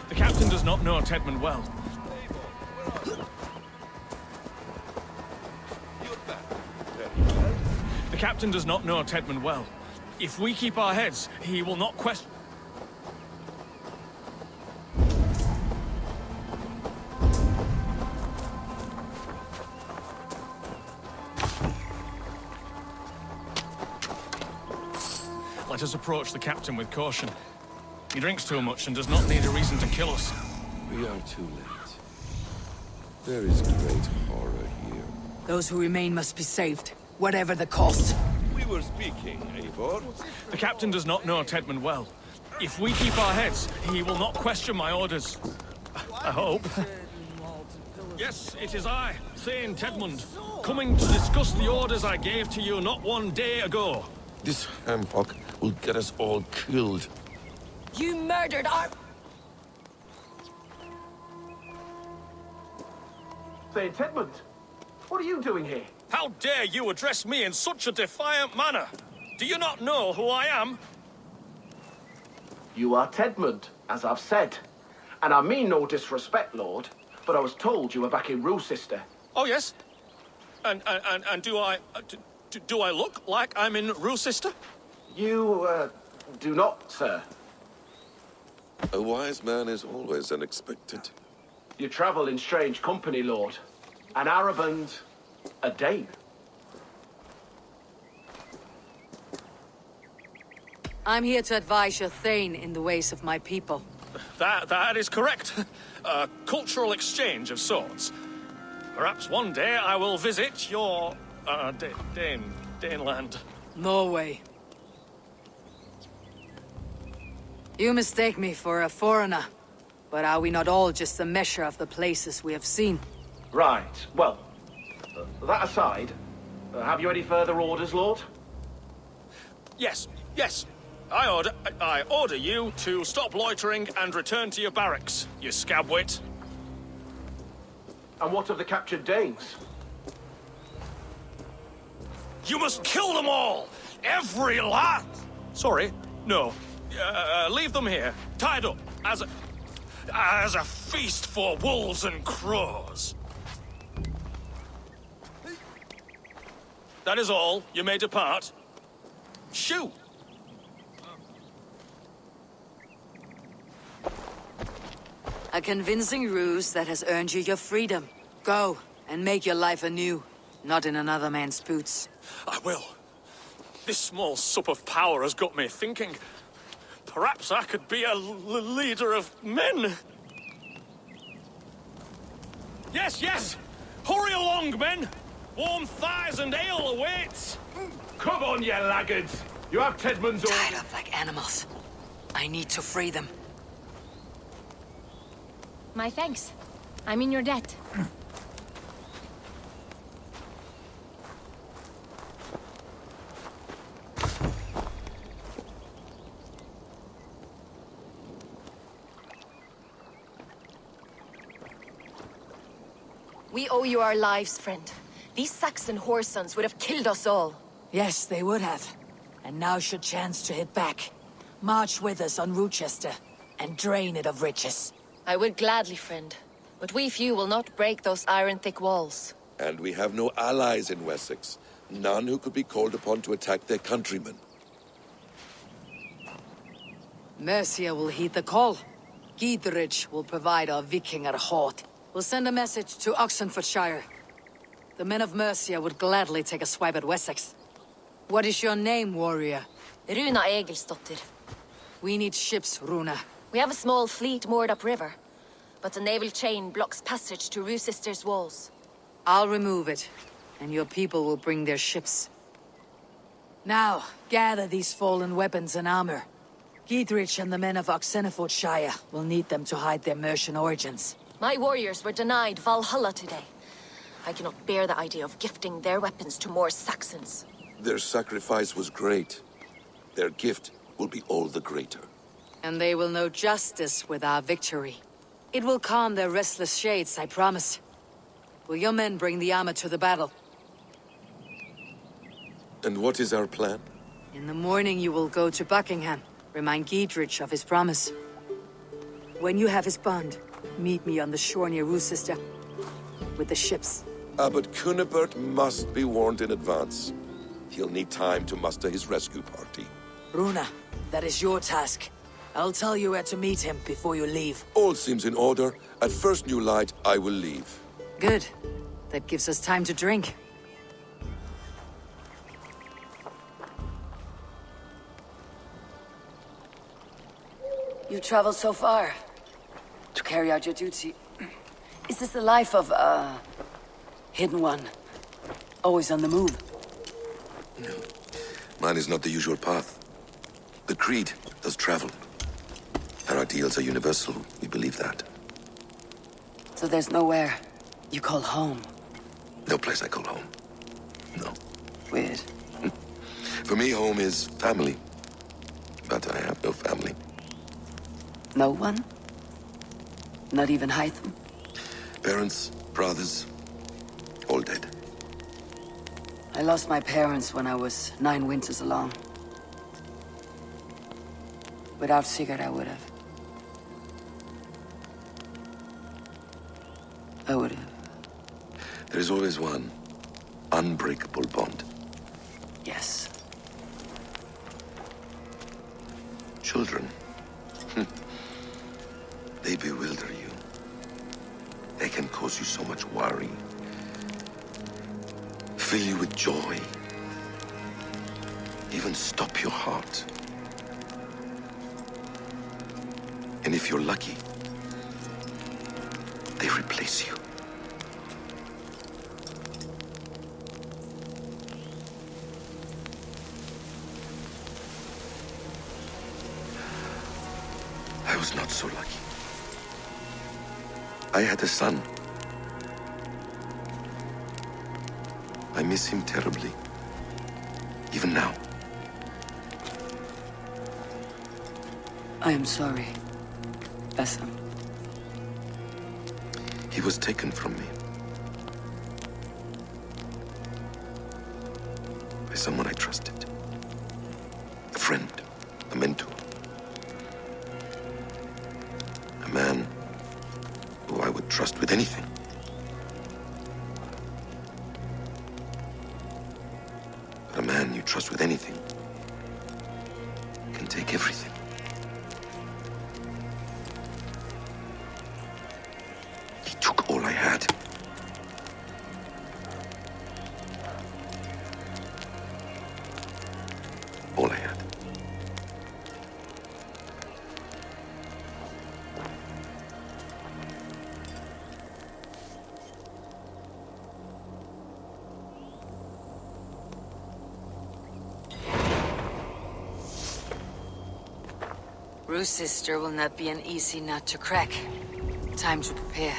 The captain does not know Tedmund well. The captain does not know Tedmund well. If we keep our heads, he will not question... Let us approach the captain with caution. He drinks too much and does not need a reason to kill us. We are too late. There is great horror here. Those who remain must be saved, whatever the cost. We were speaking, Eivor. The captain does not know Tedmund well. If we keep our heads, he will not question my orders. I hope. Yes, it is I, Thane Tedmund, coming to discuss the orders I gave to you not one day ago. This hamhock will get us all killed. You murdered our... Thane Tedmund, what are you doing here? How dare you address me in such a defiant manner? Do you not know who I am? You are Tedmund, as I've said. And I mean no disrespect, Lord, but I was told you were back in Roosester. Oh, yes? And do I look like I'm in Roosester? You, do not, sir. A wise man is always unexpected. You travel in strange company, Lord. An Arab and a Dane. I'm here to advise your Thane in the ways of my people. That is correct. A cultural exchange of sorts. Perhaps one day I will visit your, Daneland. Norway. You mistake me for a foreigner, but are we not all just a measure of the places we have seen? Right, well, that aside, have you any further orders, Lord? Yes. I order you to stop loitering and return to your barracks, you scabwit. And what of the captured Danes? You must kill them all! Every last! Sorry, no. Leave them here, tied up, as a feast for wolves and crows. That is all. You may depart. Shoo! A convincing ruse that has earned you your freedom. Go, and make your life anew, not in another man's boots. I will. This small sup of power has got me thinking. Perhaps I could be a leader of men. Yes, yes! Hurry along, men! Warm thighs and ale awaits! Come on, you laggards! You have Tedmund's order. Tied up like animals. I need to free them. My thanks. I'm in your debt. We owe you our lives, friend. These Saxon whore sons would have killed us all. Yes, they would have. And now should chance to hit back. March with us on Rochester, and drain it of riches. I would gladly, friend. But we few will not break those iron-thick walls. And we have no allies in Wessex. None who could be called upon to attack their countrymen. Mercia will heed the call. Guthrum will provide our Vikinger Hort. We'll send a message to Oxenfordshire. The men of Mercia would gladly take a swipe at Wessex. What is your name, warrior? Runa Egilsdotter. We need ships, Runa. We have a small fleet moored upriver, but a naval chain blocks passage to Rochester's walls. I'll remove it, and your people will bring their ships. Now, gather these fallen weapons and armor. Guthrum and the men of Oxenfordshire will need them to hide their Mercian origins. My warriors were denied Valhalla today. I cannot bear the idea of gifting their weapons to more Saxons. Their sacrifice was great. Their gift will be all the greater. And they will know justice with our victory. It will calm their restless shades, I promise. Will your men bring the armor to the battle? And what is our plan? In the morning you will go to Buckingham. Remind Guthrum of his promise. When you have his bond, meet me on the shore near Rochester with the ships. Abbot Cunibert must be warned in advance. He'll need time to muster his rescue party. Runa, that is your task. I'll tell you where to meet him before you leave. All seems in order. At first new light, I will leave. Good. That gives us time to drink. You traveled so far to carry out your duty. Is this the life of hidden one? Always on the move? No. Mine is not the usual path. The Creed does travel. Our ideals are universal, we believe that. So there's nowhere you call home? No place I call home. No. Weird. For me, home is family. But I have no family. No one? Not even Hytham? Parents, brothers, all dead. I lost my parents when I was 9 winters along. Without Sigurd, I would have. There is always one unbreakable bond. Yes. Children. They bewilder you. They can cause you so much worry. Fill you with joy. Even stop your heart. And if you're lucky, they replace you. I was not so lucky. I had a son. I miss him terribly. Even now. I am sorry, Bessem. He was taken from me. By someone I trusted. A friend, a mentor. A man who I would trust with anything. But a man you trust with anything can take everything. He took all I had. All I had. Rue's sister will not be an easy nut to crack. Time to prepare.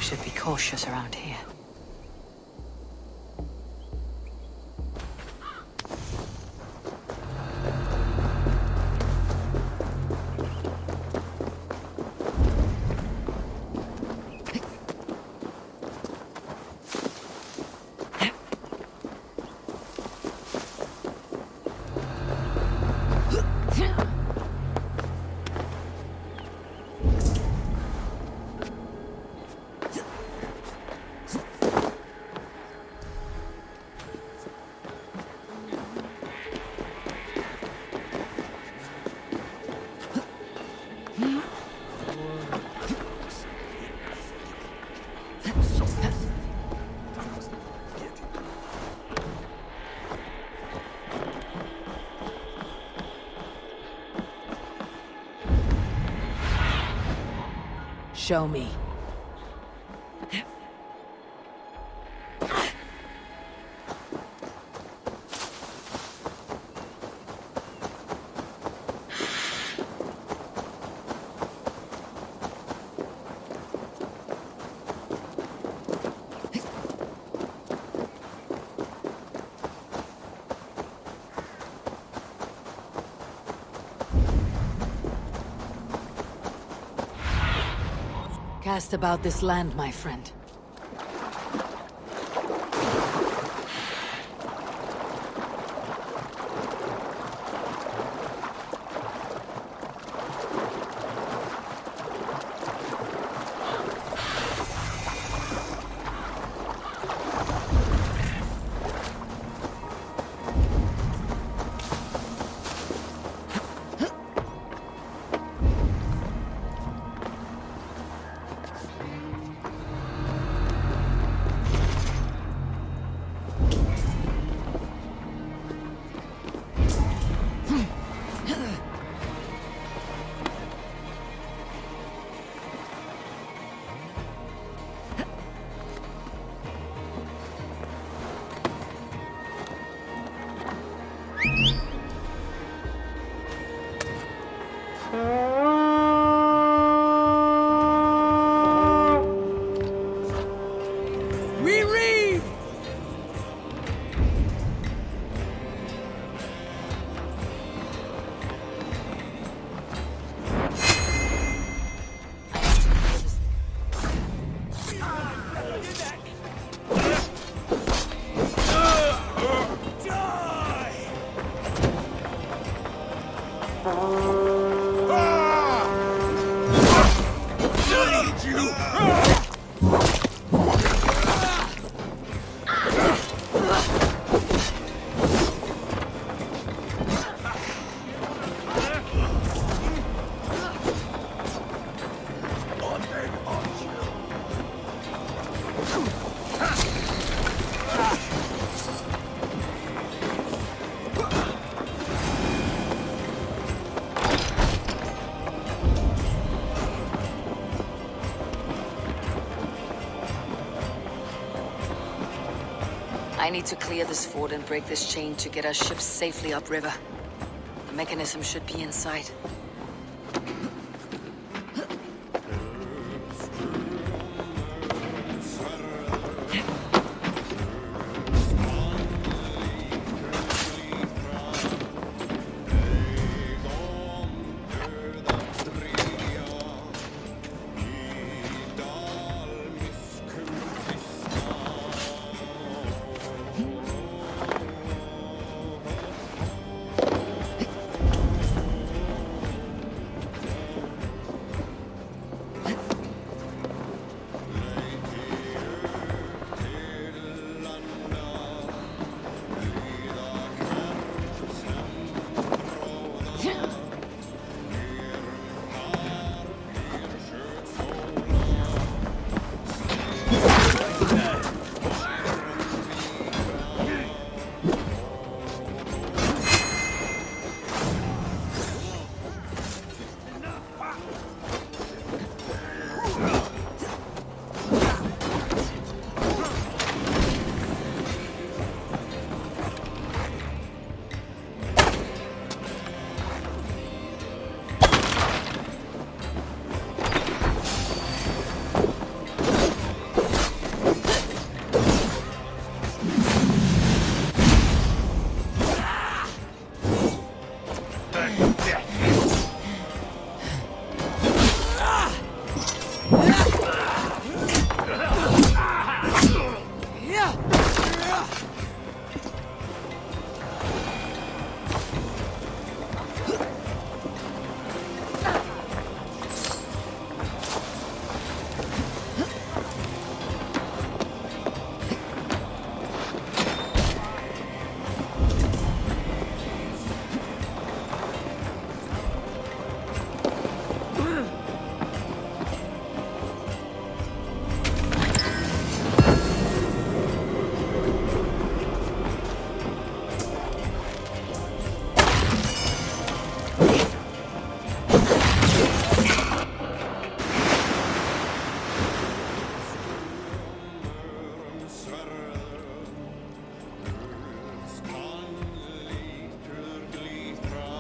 Should be cautious around here. Show me. Cast about this land, my friend. I need to clear this fort and break this chain to get our ships safely upriver. The mechanism should be inside.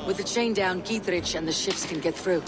With the chain down, Guthrum and the ships can get through.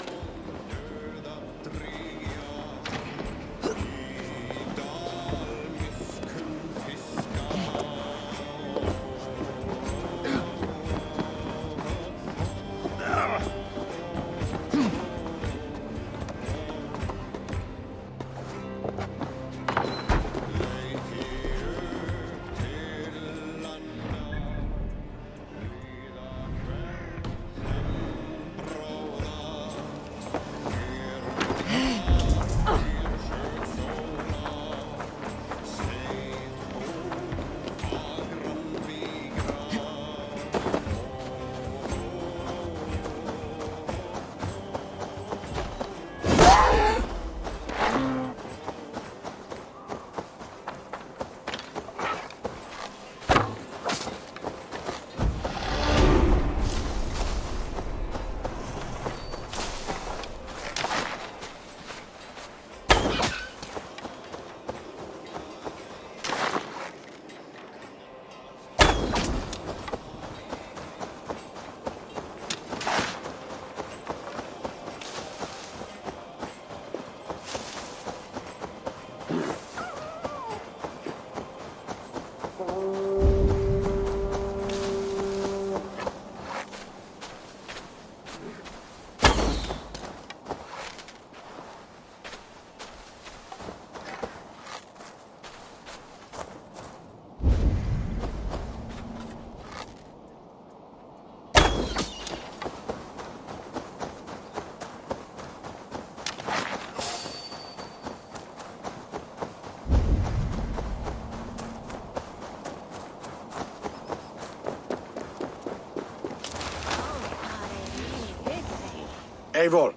Eivor,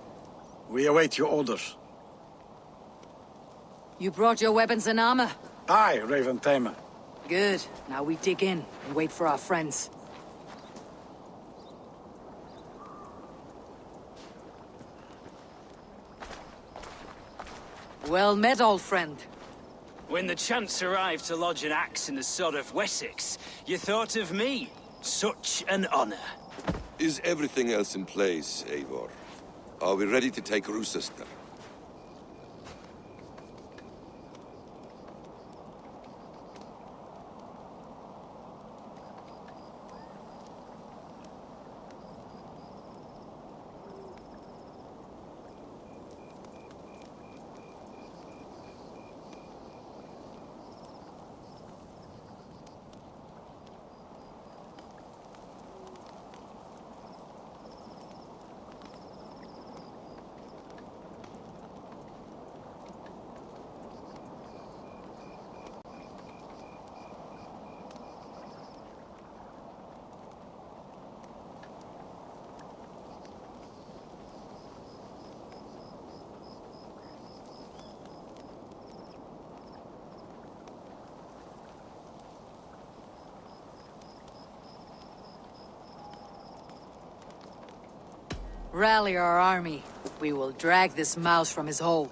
we await your orders. You brought your weapons and armor? Aye, Raven Tamer. Good. Now we dig in and wait for our friends. Well met, old friend. When the chance arrived to lodge an axe in the sod of Wessex, you thought of me. Such an honor. Is everything else in place, Eivor? Are we ready to take Rochester? Rally our army. We will drag this mouse from his hole.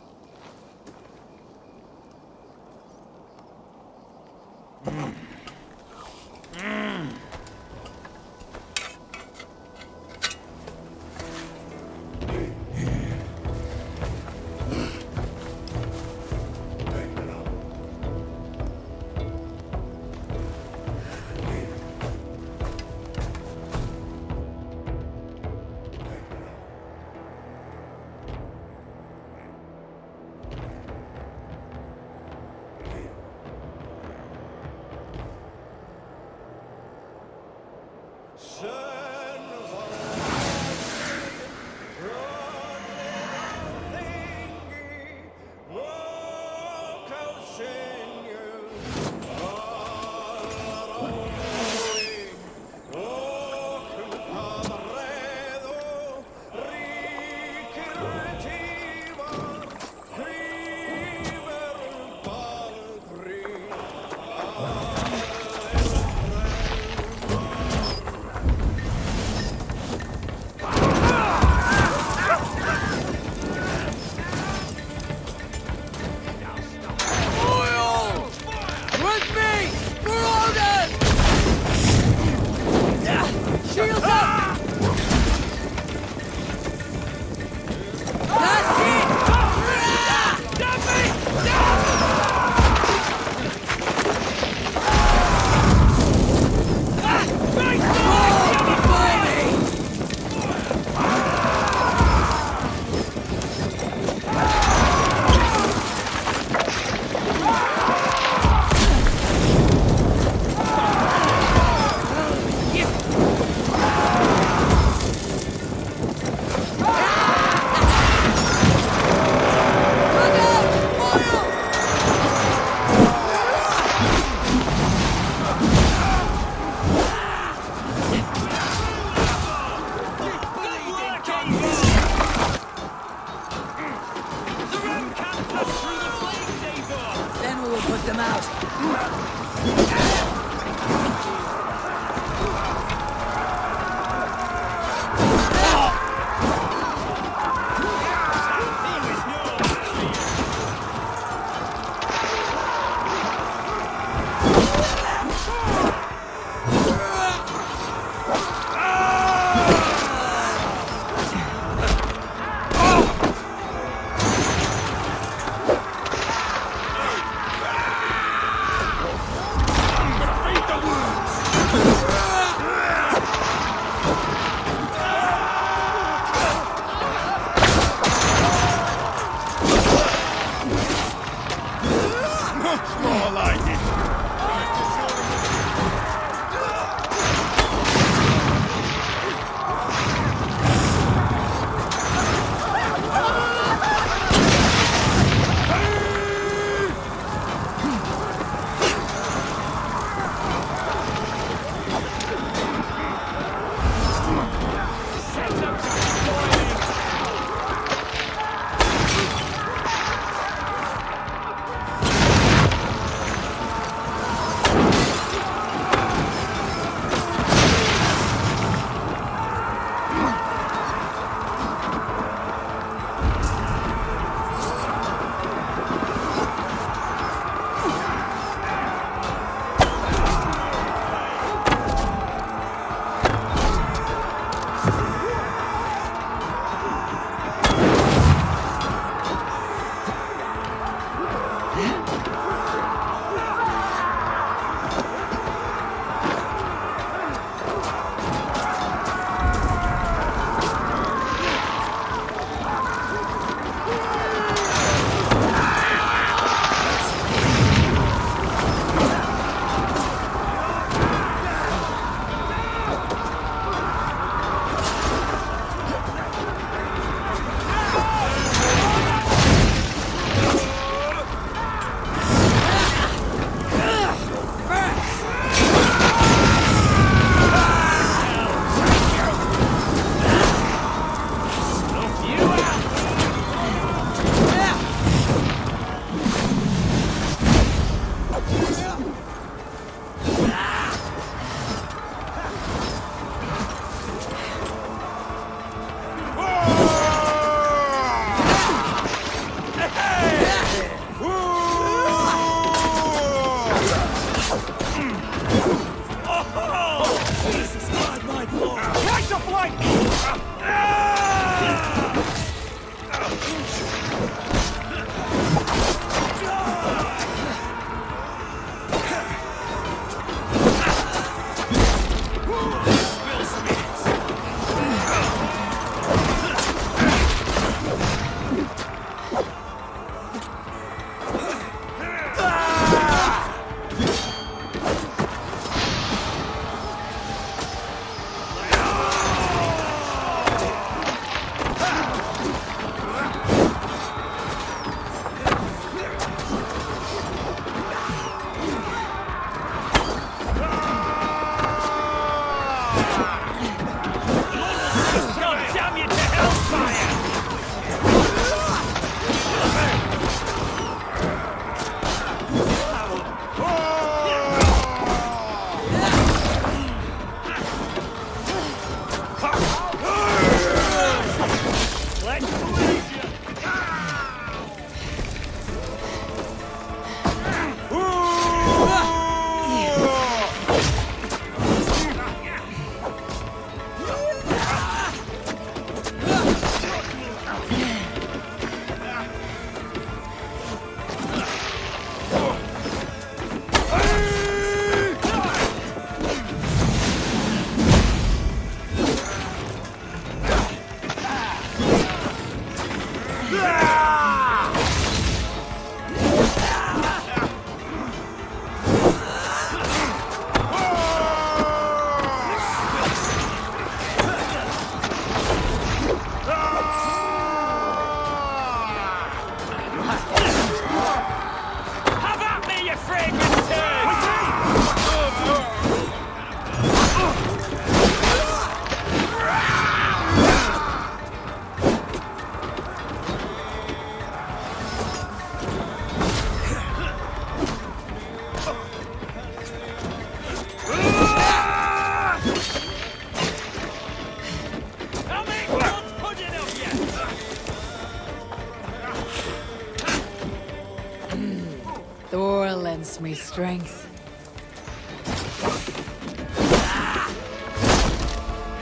his strength.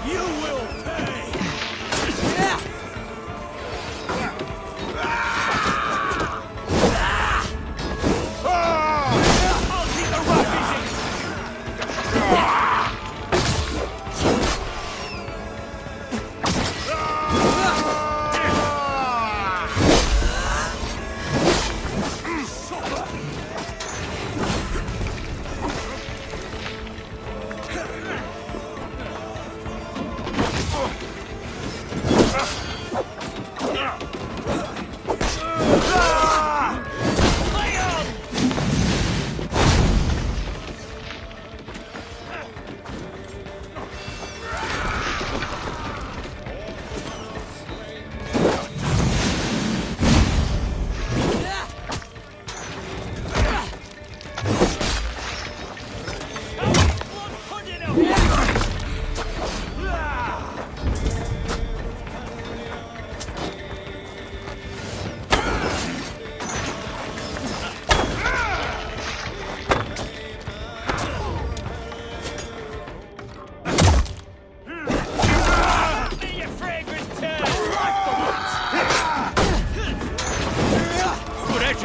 You will pay! I'll keep the rock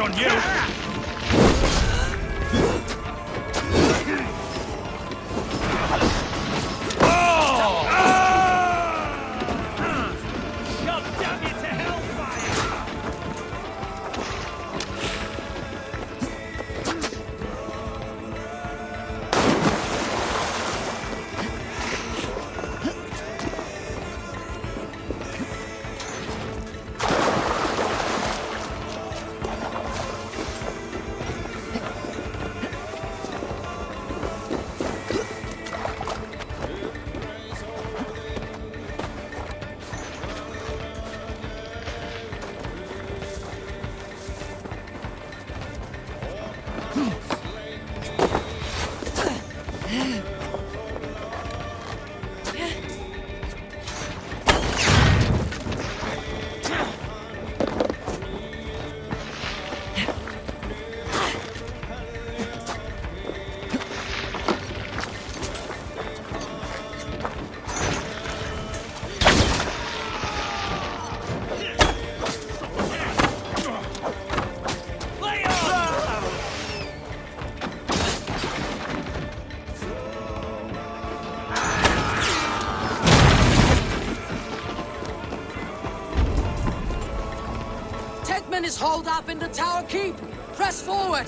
on you! God damn you to hellfire! Is holed up in the tower keep. Press forward.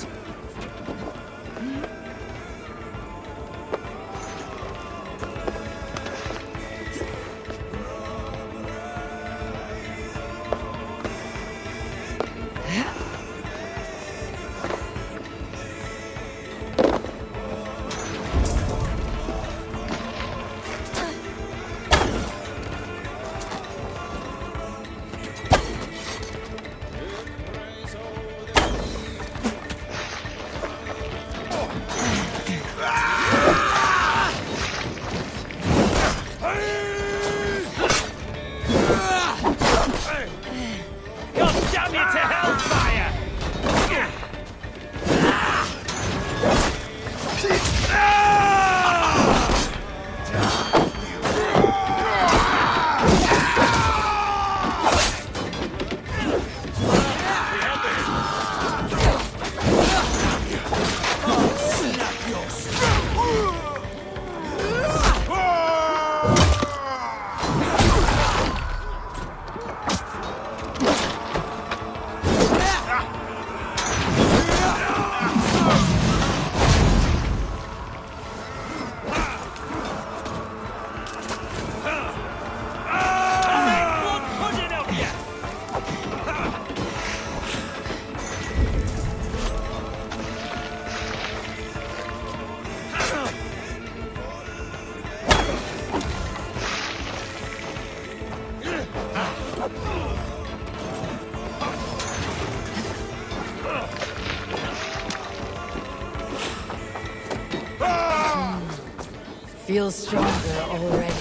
Feels stronger already.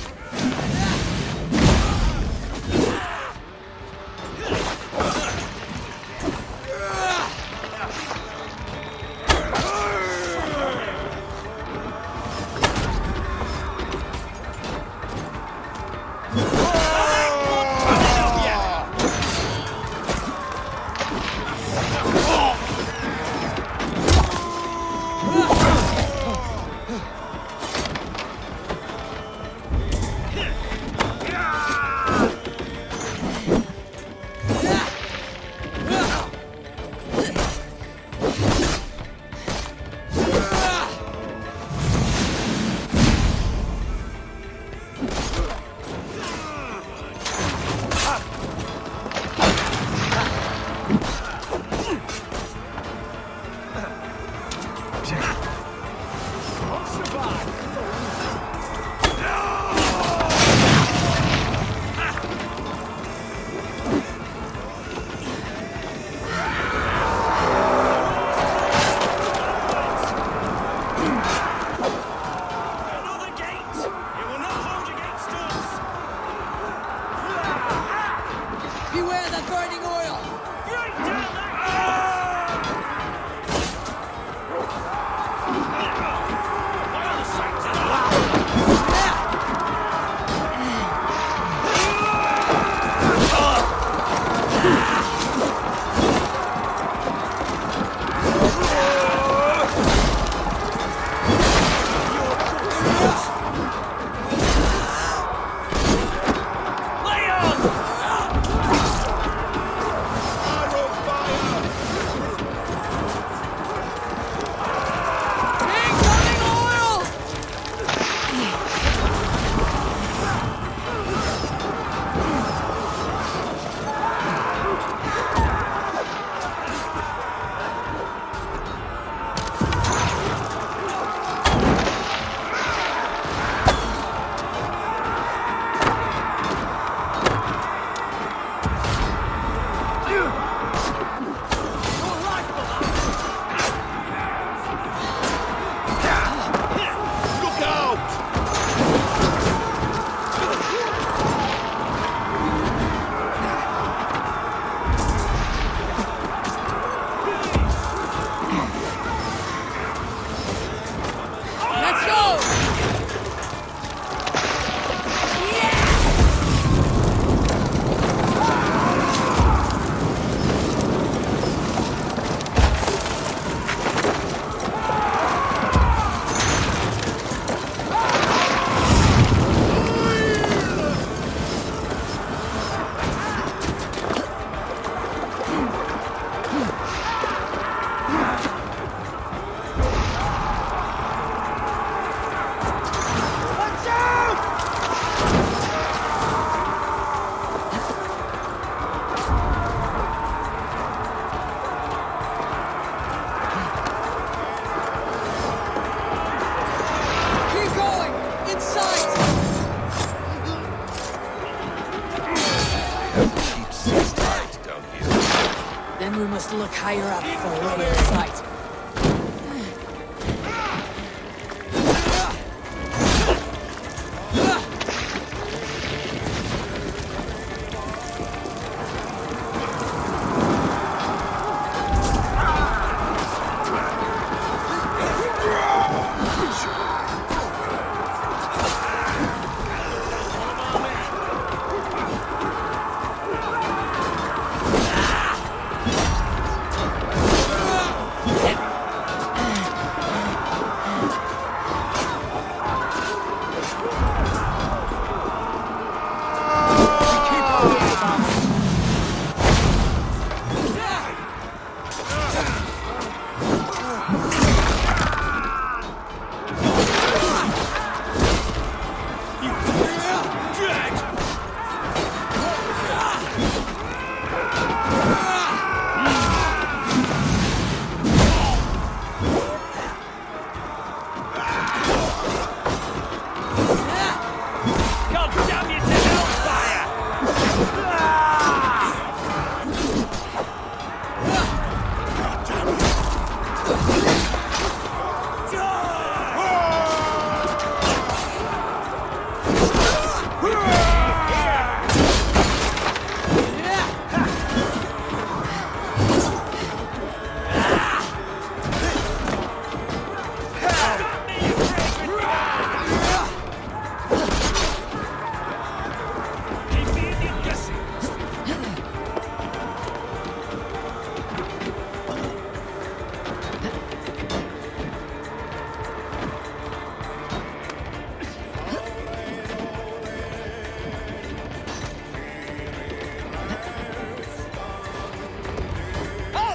to look higher up for a line of sight.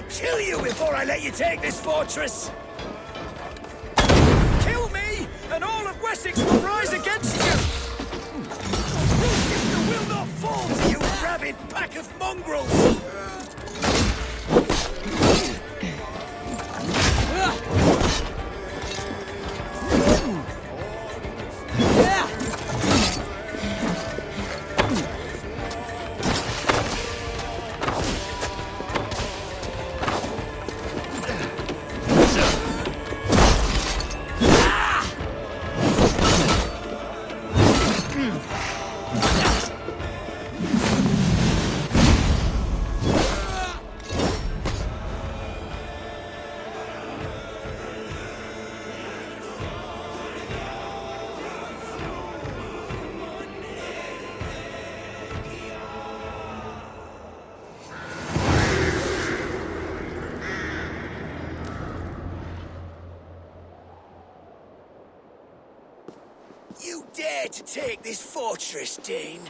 Kill you before I let you take this fortress! Kill me, and all of Wessex will rise against you! Your sister will not fall to you, rabid pack of mongrels! You dare to take this fortress, Dane?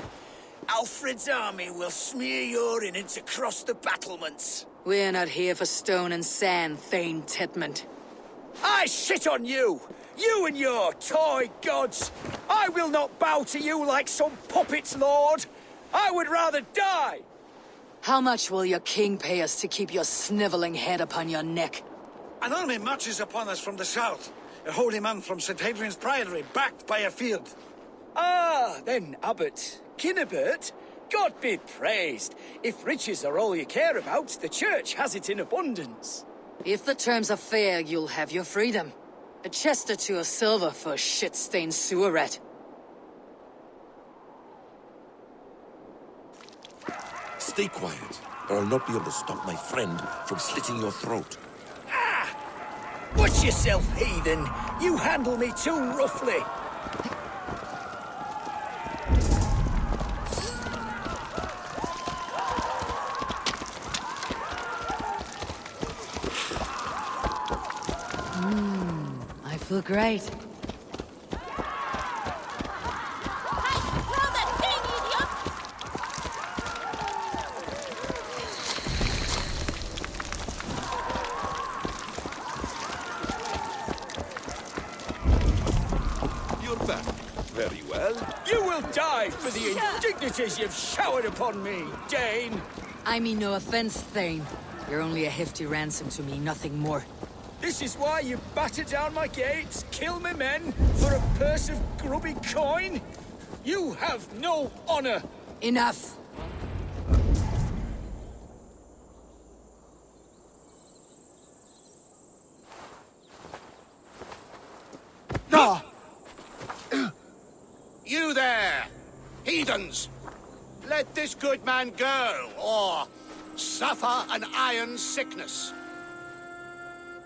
Alfred's army will smear your innards across the battlements. We're not here for stone and sand, Thane Tedmund. I shit on you! You and your toy gods! I will not bow to you like some puppet's lord! I would rather die! How much will your king pay us to keep your sniveling head upon your neck? An army marches upon us from the south. A holy man from St. Hadrian's Priory, backed by a field. Ah, then, Abbot Kinnebert, God be praised. If riches are all you care about, the church has it in abundance. If the terms are fair, you'll have your freedom. A chest or two of silver for a shit-stained sewer rat. Stay quiet, or I'll not be able to stop my friend from slitting your throat. Watch yourself, heathen! You handle me too roughly! I feel great. Very well. You will die for the indignities you've showered upon me, Dane! I mean no offense, Thane. You're only a hefty ransom to me, nothing more. This is why you batter down my gates, kill my men, for a purse of grubby coin? You have no honor! Enough! Heathens! Let this good man go, or suffer an iron sickness.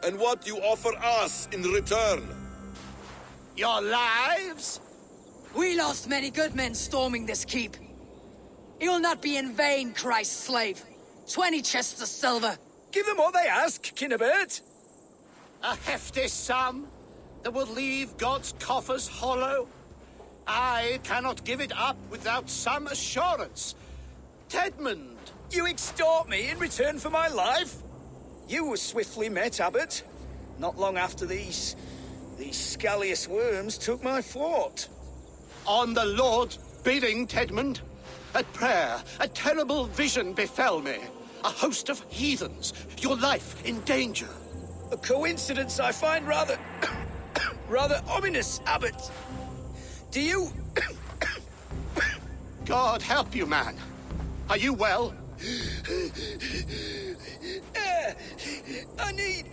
And what you offer us in return? Your lives? We lost many good men storming this keep. It will not be in vain, Christ's slave. 20 chests of silver. Give them what they ask, Kinnebert. A hefty sum that will leave God's coffers hollow. I cannot give it up without some assurance. Tedmund! You extort me in return for my life? You were swiftly met, Abbot. Not long after these scallious worms took my fort. On the Lord's bidding, Tedmund. At prayer, a terrible vision befell me. A host of heathens, your life in danger. A coincidence I find rather... rather ominous, Abbot. Do you... God help you, man. Are you well? Air! I need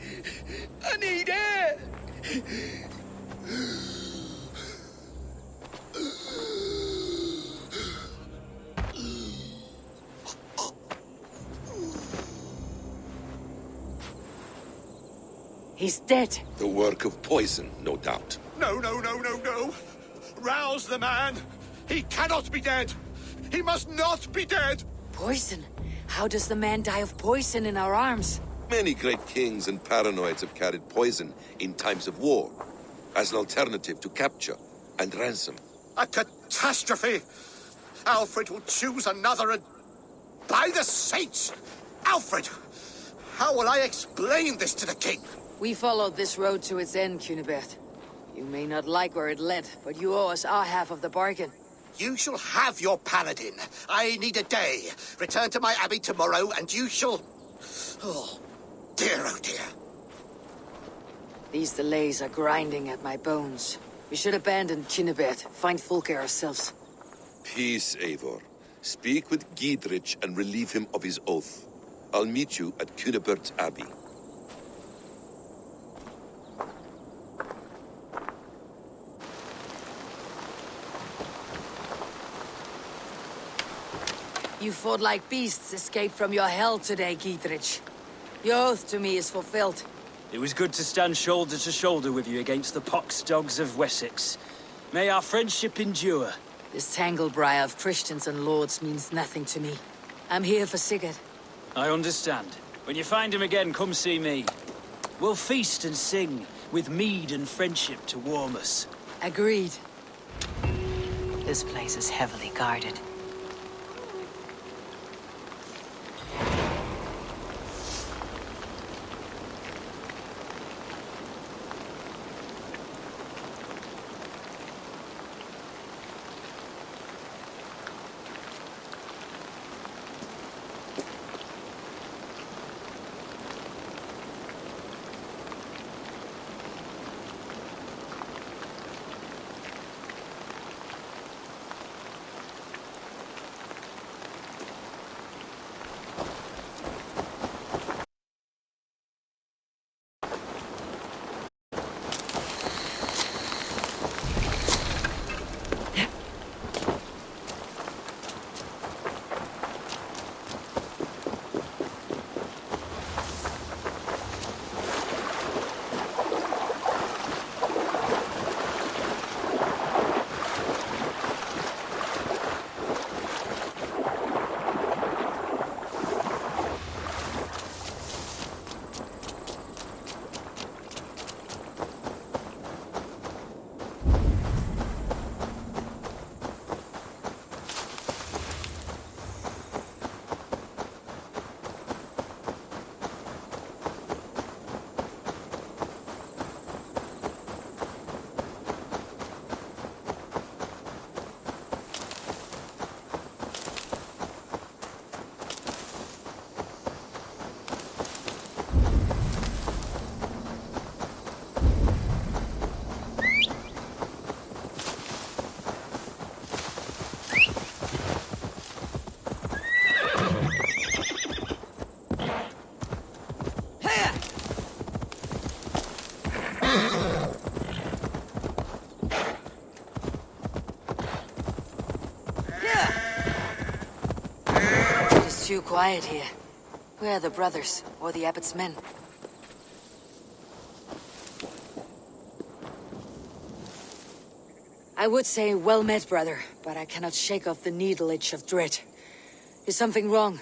air! He's dead. The work of poison, no doubt. No. Rouse the man. He cannot be dead. He must not be dead. Poison? How does the man die of poison in our arms? Many great kings and paranoids have carried poison in times of war, as an alternative to capture and ransom. A catastrophe! Alfred will choose another and... By the saints! Alfred! How will I explain this to the king? We followed this road to its end, Cunibert. You may not like where it led, but you owe us our half of the bargain. You shall have your paladin. I need a day. Return to my abbey tomorrow, and you shall... Oh dear. These delays are grinding at my bones. We should abandon Cunibert, find Fulke ourselves. Peace, Eivor. Speak with Giedrich and relieve him of his oath. I'll meet you at Cunibert's abbey. You fought like beasts escaped from your hell today, Giedrich. Your oath to me is fulfilled. It was good to stand shoulder to shoulder with you against the pox dogs of Wessex. May our friendship endure. This tanglebriar of Christians and lords means nothing to me. I'm here for Sigurd. I understand. When you find him again, come see me. We'll feast and sing, with mead and friendship to warm us. Agreed. This place is heavily guarded. too quiet here. Where are the brothers, or the abbot's men? I would say well met, brother, but I cannot shake off the needle itch of dread. Is something wrong?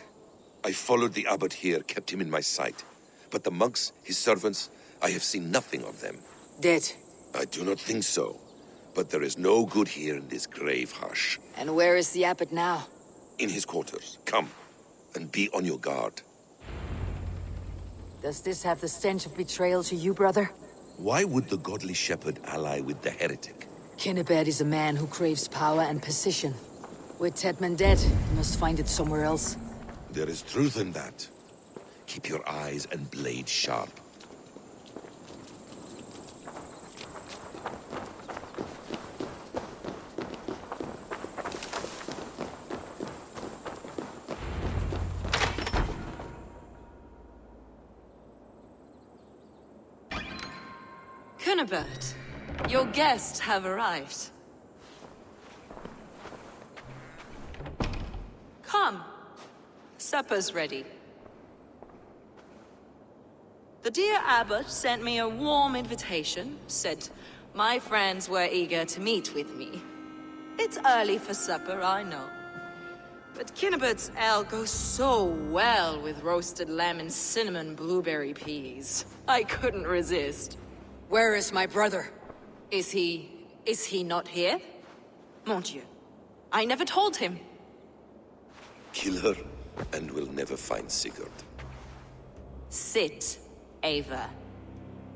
I followed the abbot here, kept him in my sight. But the monks, his servants, I have seen nothing of them. Dead? I do not think so. But there is no good here in this grave hush. And where is the abbot now? In his quarters. Come, and be on your guard. Does this have the stench of betrayal to you, brother? Why would the godly shepherd ally with the heretic? Kinnebad is a man who craves power and position. With Tedman dead, he must find it somewhere else. There is truth in that. Keep your eyes and blade sharp. Cunibert, your guests have arrived. Come. Supper's ready. The dear abbot sent me a warm invitation, said my friends were eager to meet with me. It's early for supper, I know. But Kinnibert's ale goes so well with roasted lamb and cinnamon blueberry peas. I couldn't resist. Where is my brother? Is he not here? Mon Dieu. I never told him. Kill her, and we'll never find Sigurd. Sit, Eivor.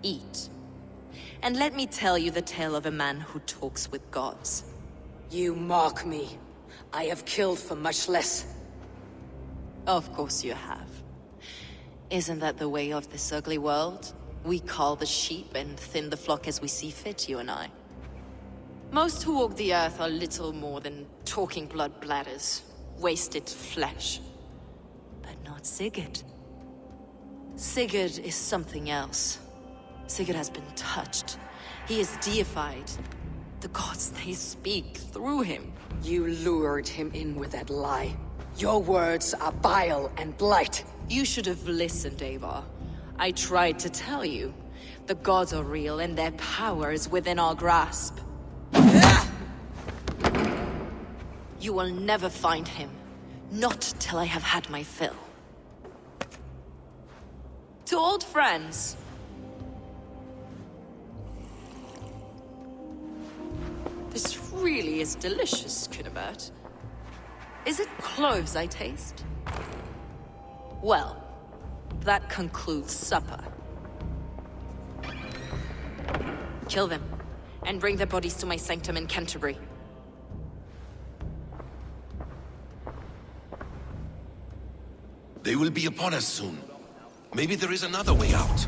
Eat. And let me tell you the tale of a man who talks with gods. You mock me. I have killed for much less. Of course you have. Isn't that the way of this ugly world? We cull the sheep and thin the flock as we see fit, you and I. Most who walk the earth are little more than talking blood bladders, wasted flesh. But not Sigurd. Sigurd is something else. Sigurd has been touched. He is deified. The gods, they speak through him. You lured him in with that lie. Your words are bile and blight. You should have listened, Eivor. I tried to tell you. The gods are real and their power is within our grasp. You will never find him. Not till I have had my fill. To old friends. This really is delicious, Kinnebert. Is it cloves I taste? Well, that concludes supper. Kill them, and bring their bodies to my sanctum in Canterbury. They will be upon us soon. Maybe there is another way out.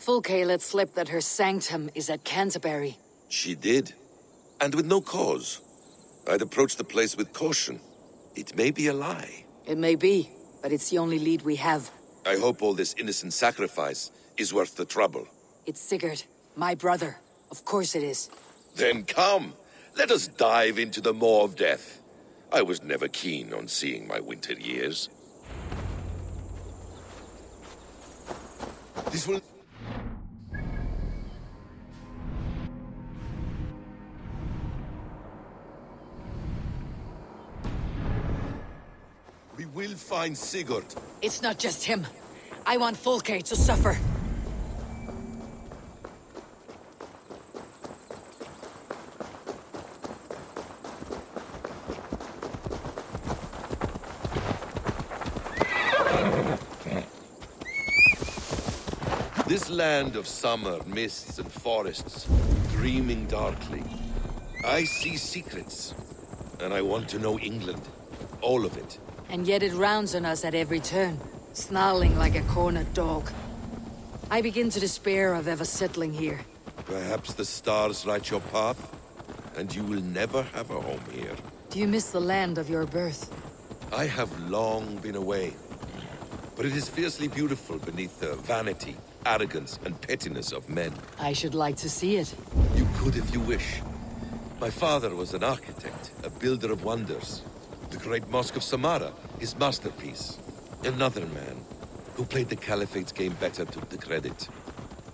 Fulke let slip that her sanctum is at Canterbury. She did. And with no cause. I'd approach the place with caution. It may be a lie. It may be, but it's the only lead we have. I hope all this innocent sacrifice is worth the trouble. It's Sigurd, my brother. Of course it is. Then come, let us dive into the maw of death. I was never keen on seeing my winter years. This will... We will find Sigurd. It's not just him. I want Fulke to suffer. This land of summer, mists and forests, dreaming darkly. I see secrets, and I want to know England. All of it. And yet it rounds on us at every turn, snarling like a cornered dog. I begin to despair of ever settling here. Perhaps the stars light your path, and you will never have a home here. Do you miss the land of your birth? I have long been away, but it is fiercely beautiful beneath the vanity, arrogance, and pettiness of men. I should like to see it. You could if you wish. My father was an architect, a builder of wonders. The great Mosque of Samarra, his masterpiece. Another man, who played the Caliphate's game better, took the credit.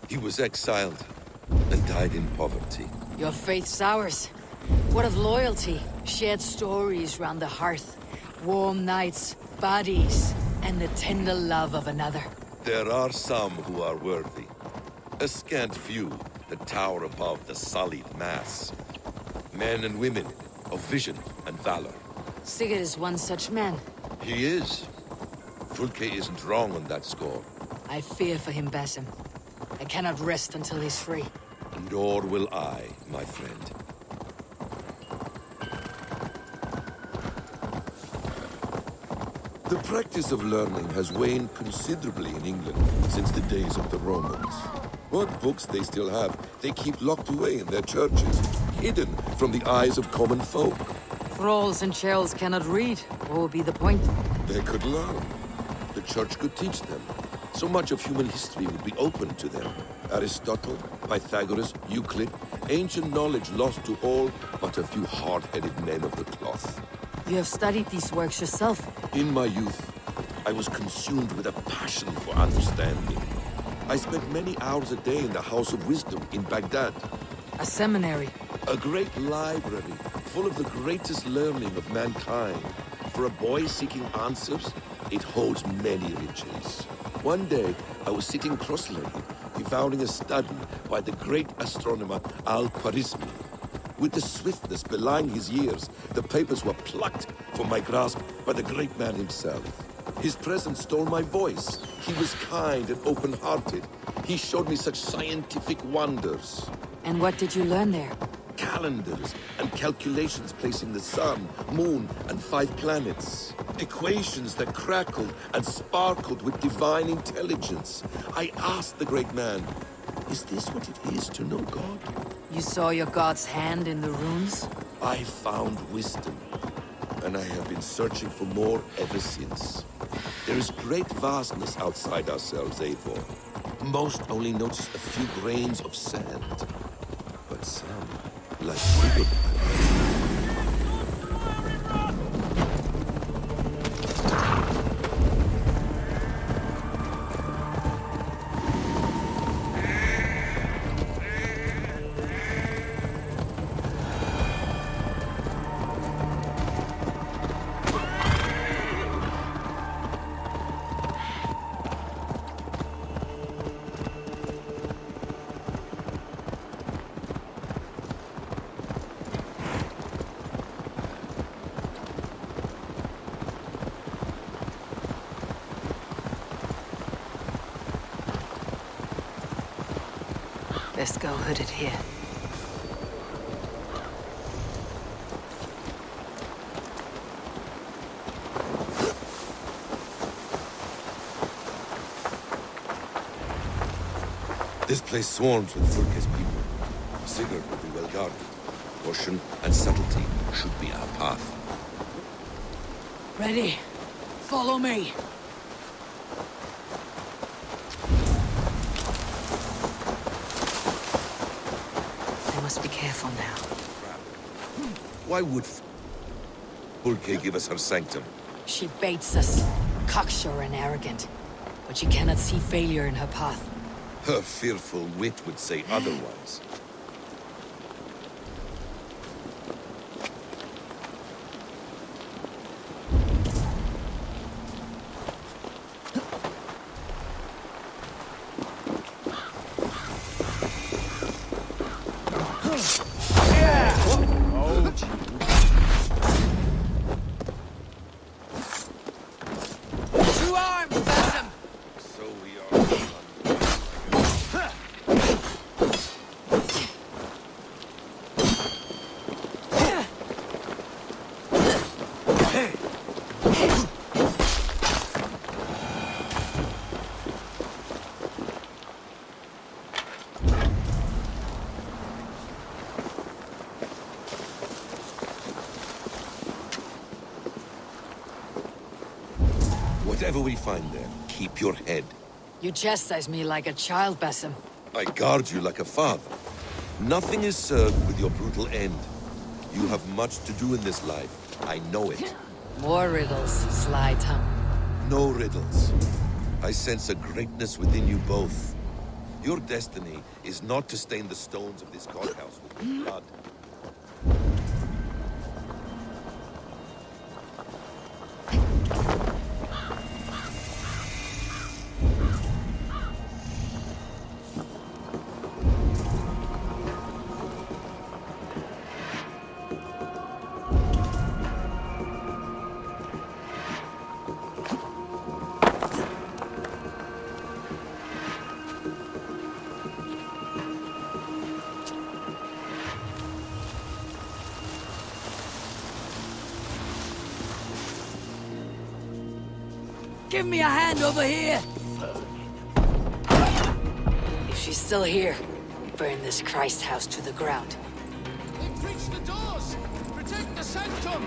He was exiled, and died in poverty. Your faith sours. What of loyalty? Shared stories round the hearth. Warm nights, bodies, and the tender love of another. There are some who are worthy. A scant few that tower above the sullied mass. Men and women of vision and valor. Sigurd is one such man. He is. Fulke isn't wrong on that score. I fear for him, Basim. I cannot rest until he's free. Nor will I, my friend. The practice of learning has waned considerably in England since the days of the Romans. What books they still have, they keep locked away in their churches, hidden from the eyes of common folk. Thralls and churls cannot read. What would be the point? They could learn. The church could teach them. So much of human history would be open to them. Aristotle, Pythagoras, Euclid, ancient knowledge lost to all but a few hard-headed men of the cloth. You have studied these works yourself. In my youth, I was consumed with a passion for understanding. I spent many hours a day in the House of Wisdom in Baghdad. A seminary. A great library, full of the greatest learning of mankind. For a boy seeking answers, it holds many riches. One day, I was sitting cross-legged, devouring a study by the great astronomer Al-Khwarizmi. With the swiftness belying his years, the papers were plucked from my grasp by the great man himself. His presence stole my voice. He was kind and open-hearted. He showed me such scientific wonders. And what did you learn there? Calendars and calculations placing the sun, moon, and 5 planets. Equations that crackled and sparkled with divine intelligence. I asked the great man, is this what it is to know God? You saw your god's hand in the runes? I found wisdom, and I have been searching for more ever since. There is great vastness outside ourselves, Eivor. Most only notice a few grains of sand, but some, like Sigurd, Best go hooded here. This place swarms with Fulke's people. Sigurd will be well guarded. Caution and subtlety should be our path. Ready. Follow me. I must be careful now. Why would Fulke give us her sanctum? She baits us, cocksure and arrogant. But she cannot see failure in her path. Her fearful wit would say otherwise. Whatever we find there, keep your head. You chastise me like a child, Basim. I guard you like a father. Nothing is served with your brutal end. You have much to do in this life. I know it. More riddles, sly tongue. No riddles. I sense a greatness within you both. Your destiny is not to stain the stones of this courthouse with your blood. Give me a hand over here! If she's still here, burn this Christ house to the ground. They've breached the doors! Protect the sanctum!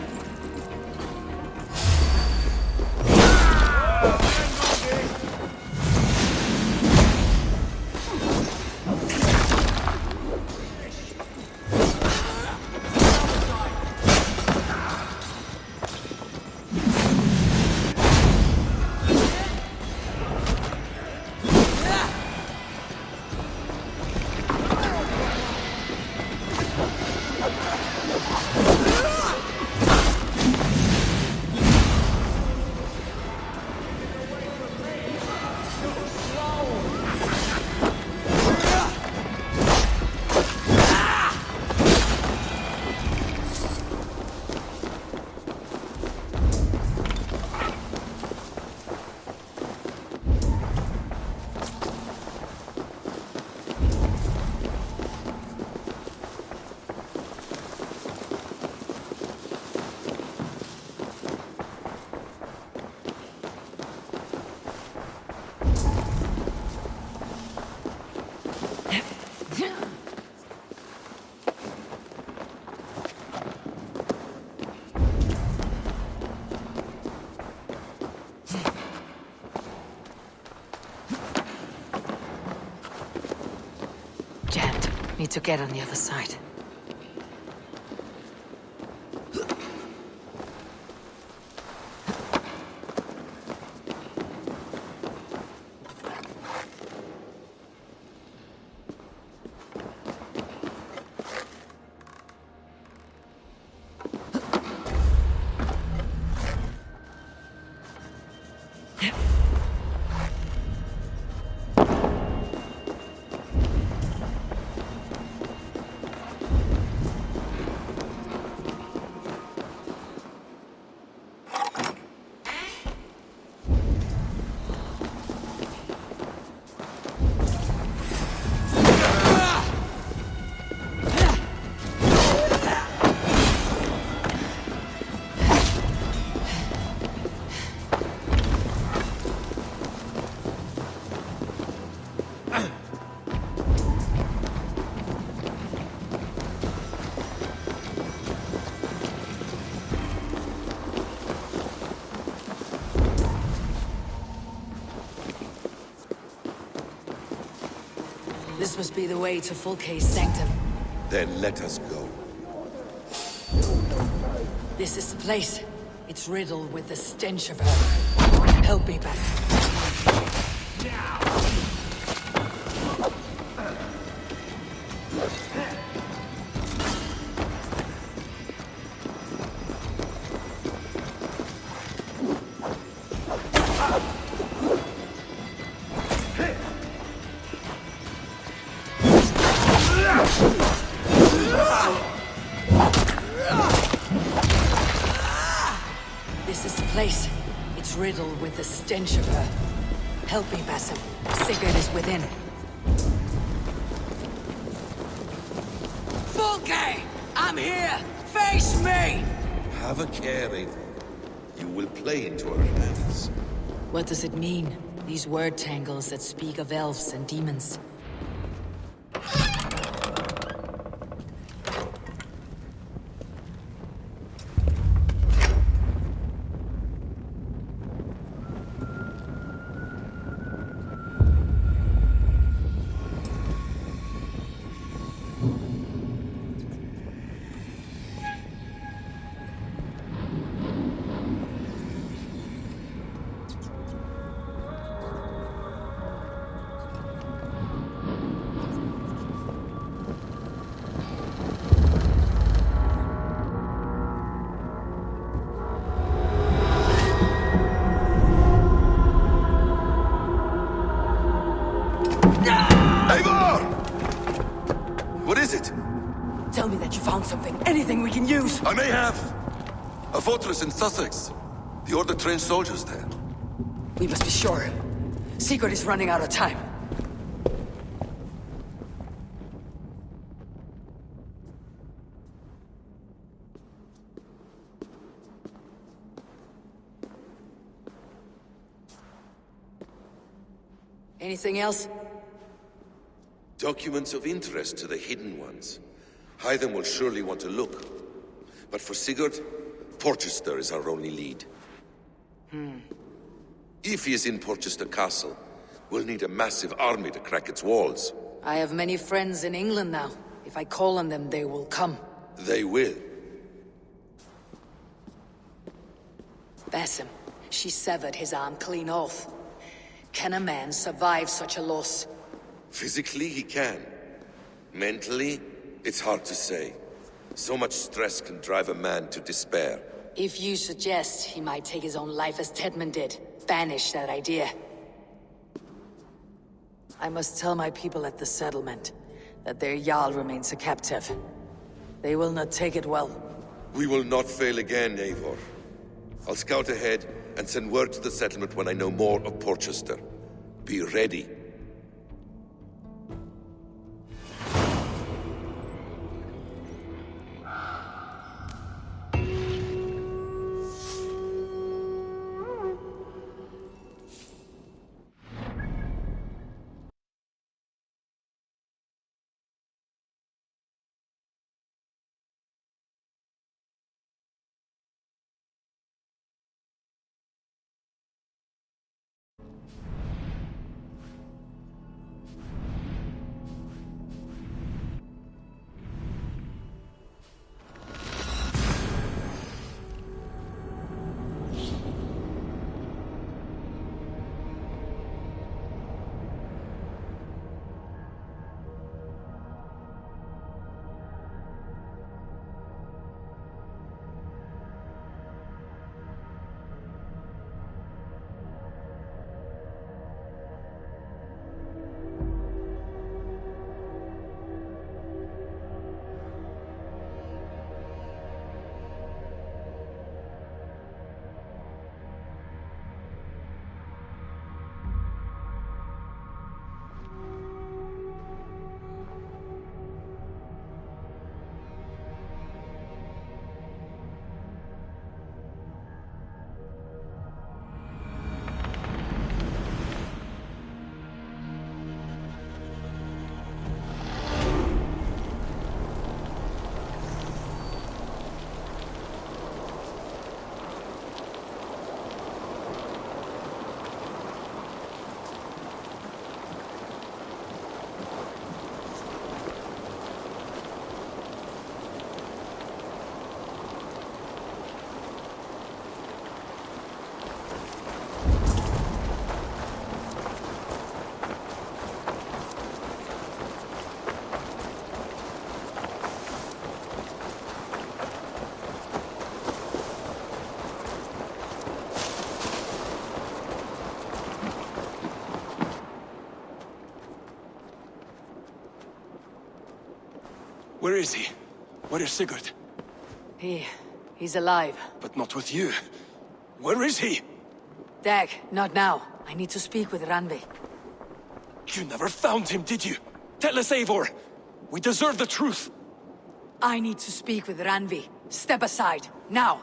Need to get on the other side. This must be the way to Fulke's sanctum. Then let us go. This is the place. It's riddled with the stench of her. Help me back. This is the place. It's riddled with the stench of her. Help me, Basim. Sigurd is within. Fulke! I'm here! Face me! Have a care, Eivor. You will play into our hands. What does it mean? These word tangles that speak of elves and demons. news? I may have. A fortress in Sussex. The Order trained soldiers there. We must be sure. Sigurd is running out of time. Anything else? Documents of interest to the Hidden Ones. Hythen will surely want to look. But for Sigurd, Porchester is our only lead. If he is in Porchester Castle, we'll need a massive army to crack its walls. I have many friends in England now. If I call on them, they will come. They will. Basim, she severed his arm clean off. Can a man survive such a loss? Physically, he can. Mentally, it's hard to say. So much stress can drive a man to despair. If you suggest he might take his own life as Tedman did, banish that idea. I must tell my people at the settlement that their Jarl remains a captive. They will not take it well. We will not fail again, Eivor. I'll scout ahead and send word to the settlement when I know more of Porchester. Be ready. Where is he? Where is Sigurd? He's alive. But not with you. Where is he? Dag, not now. I need to speak with Randvi. You never found him, did you? Tell us, Eivor. We deserve the truth. I need to speak with Randvi. Step aside, now.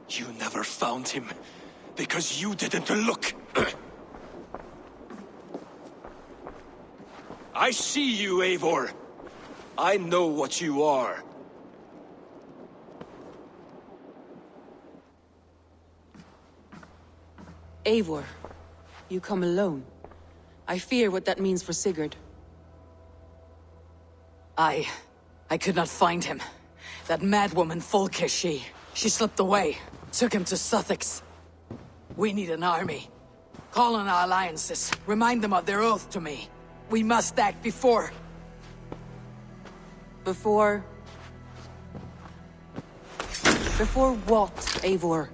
You never found him, because you didn't look. I see you, Eivor. I know what you are. Eivor, you come alone. I fear what that means for Sigurd. I could not find him. That madwoman Folke, she slipped away. Took him to Sussex. We need an army. Call on our alliances. Remind them of their oath to me. We must act before... Before what, Eivor?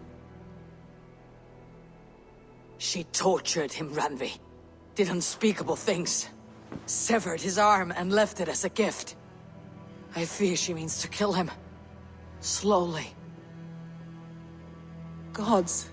She tortured him, Randvi. Did unspeakable things. Severed his arm and left it as a gift. I fear she means to kill him. Slowly. Gods,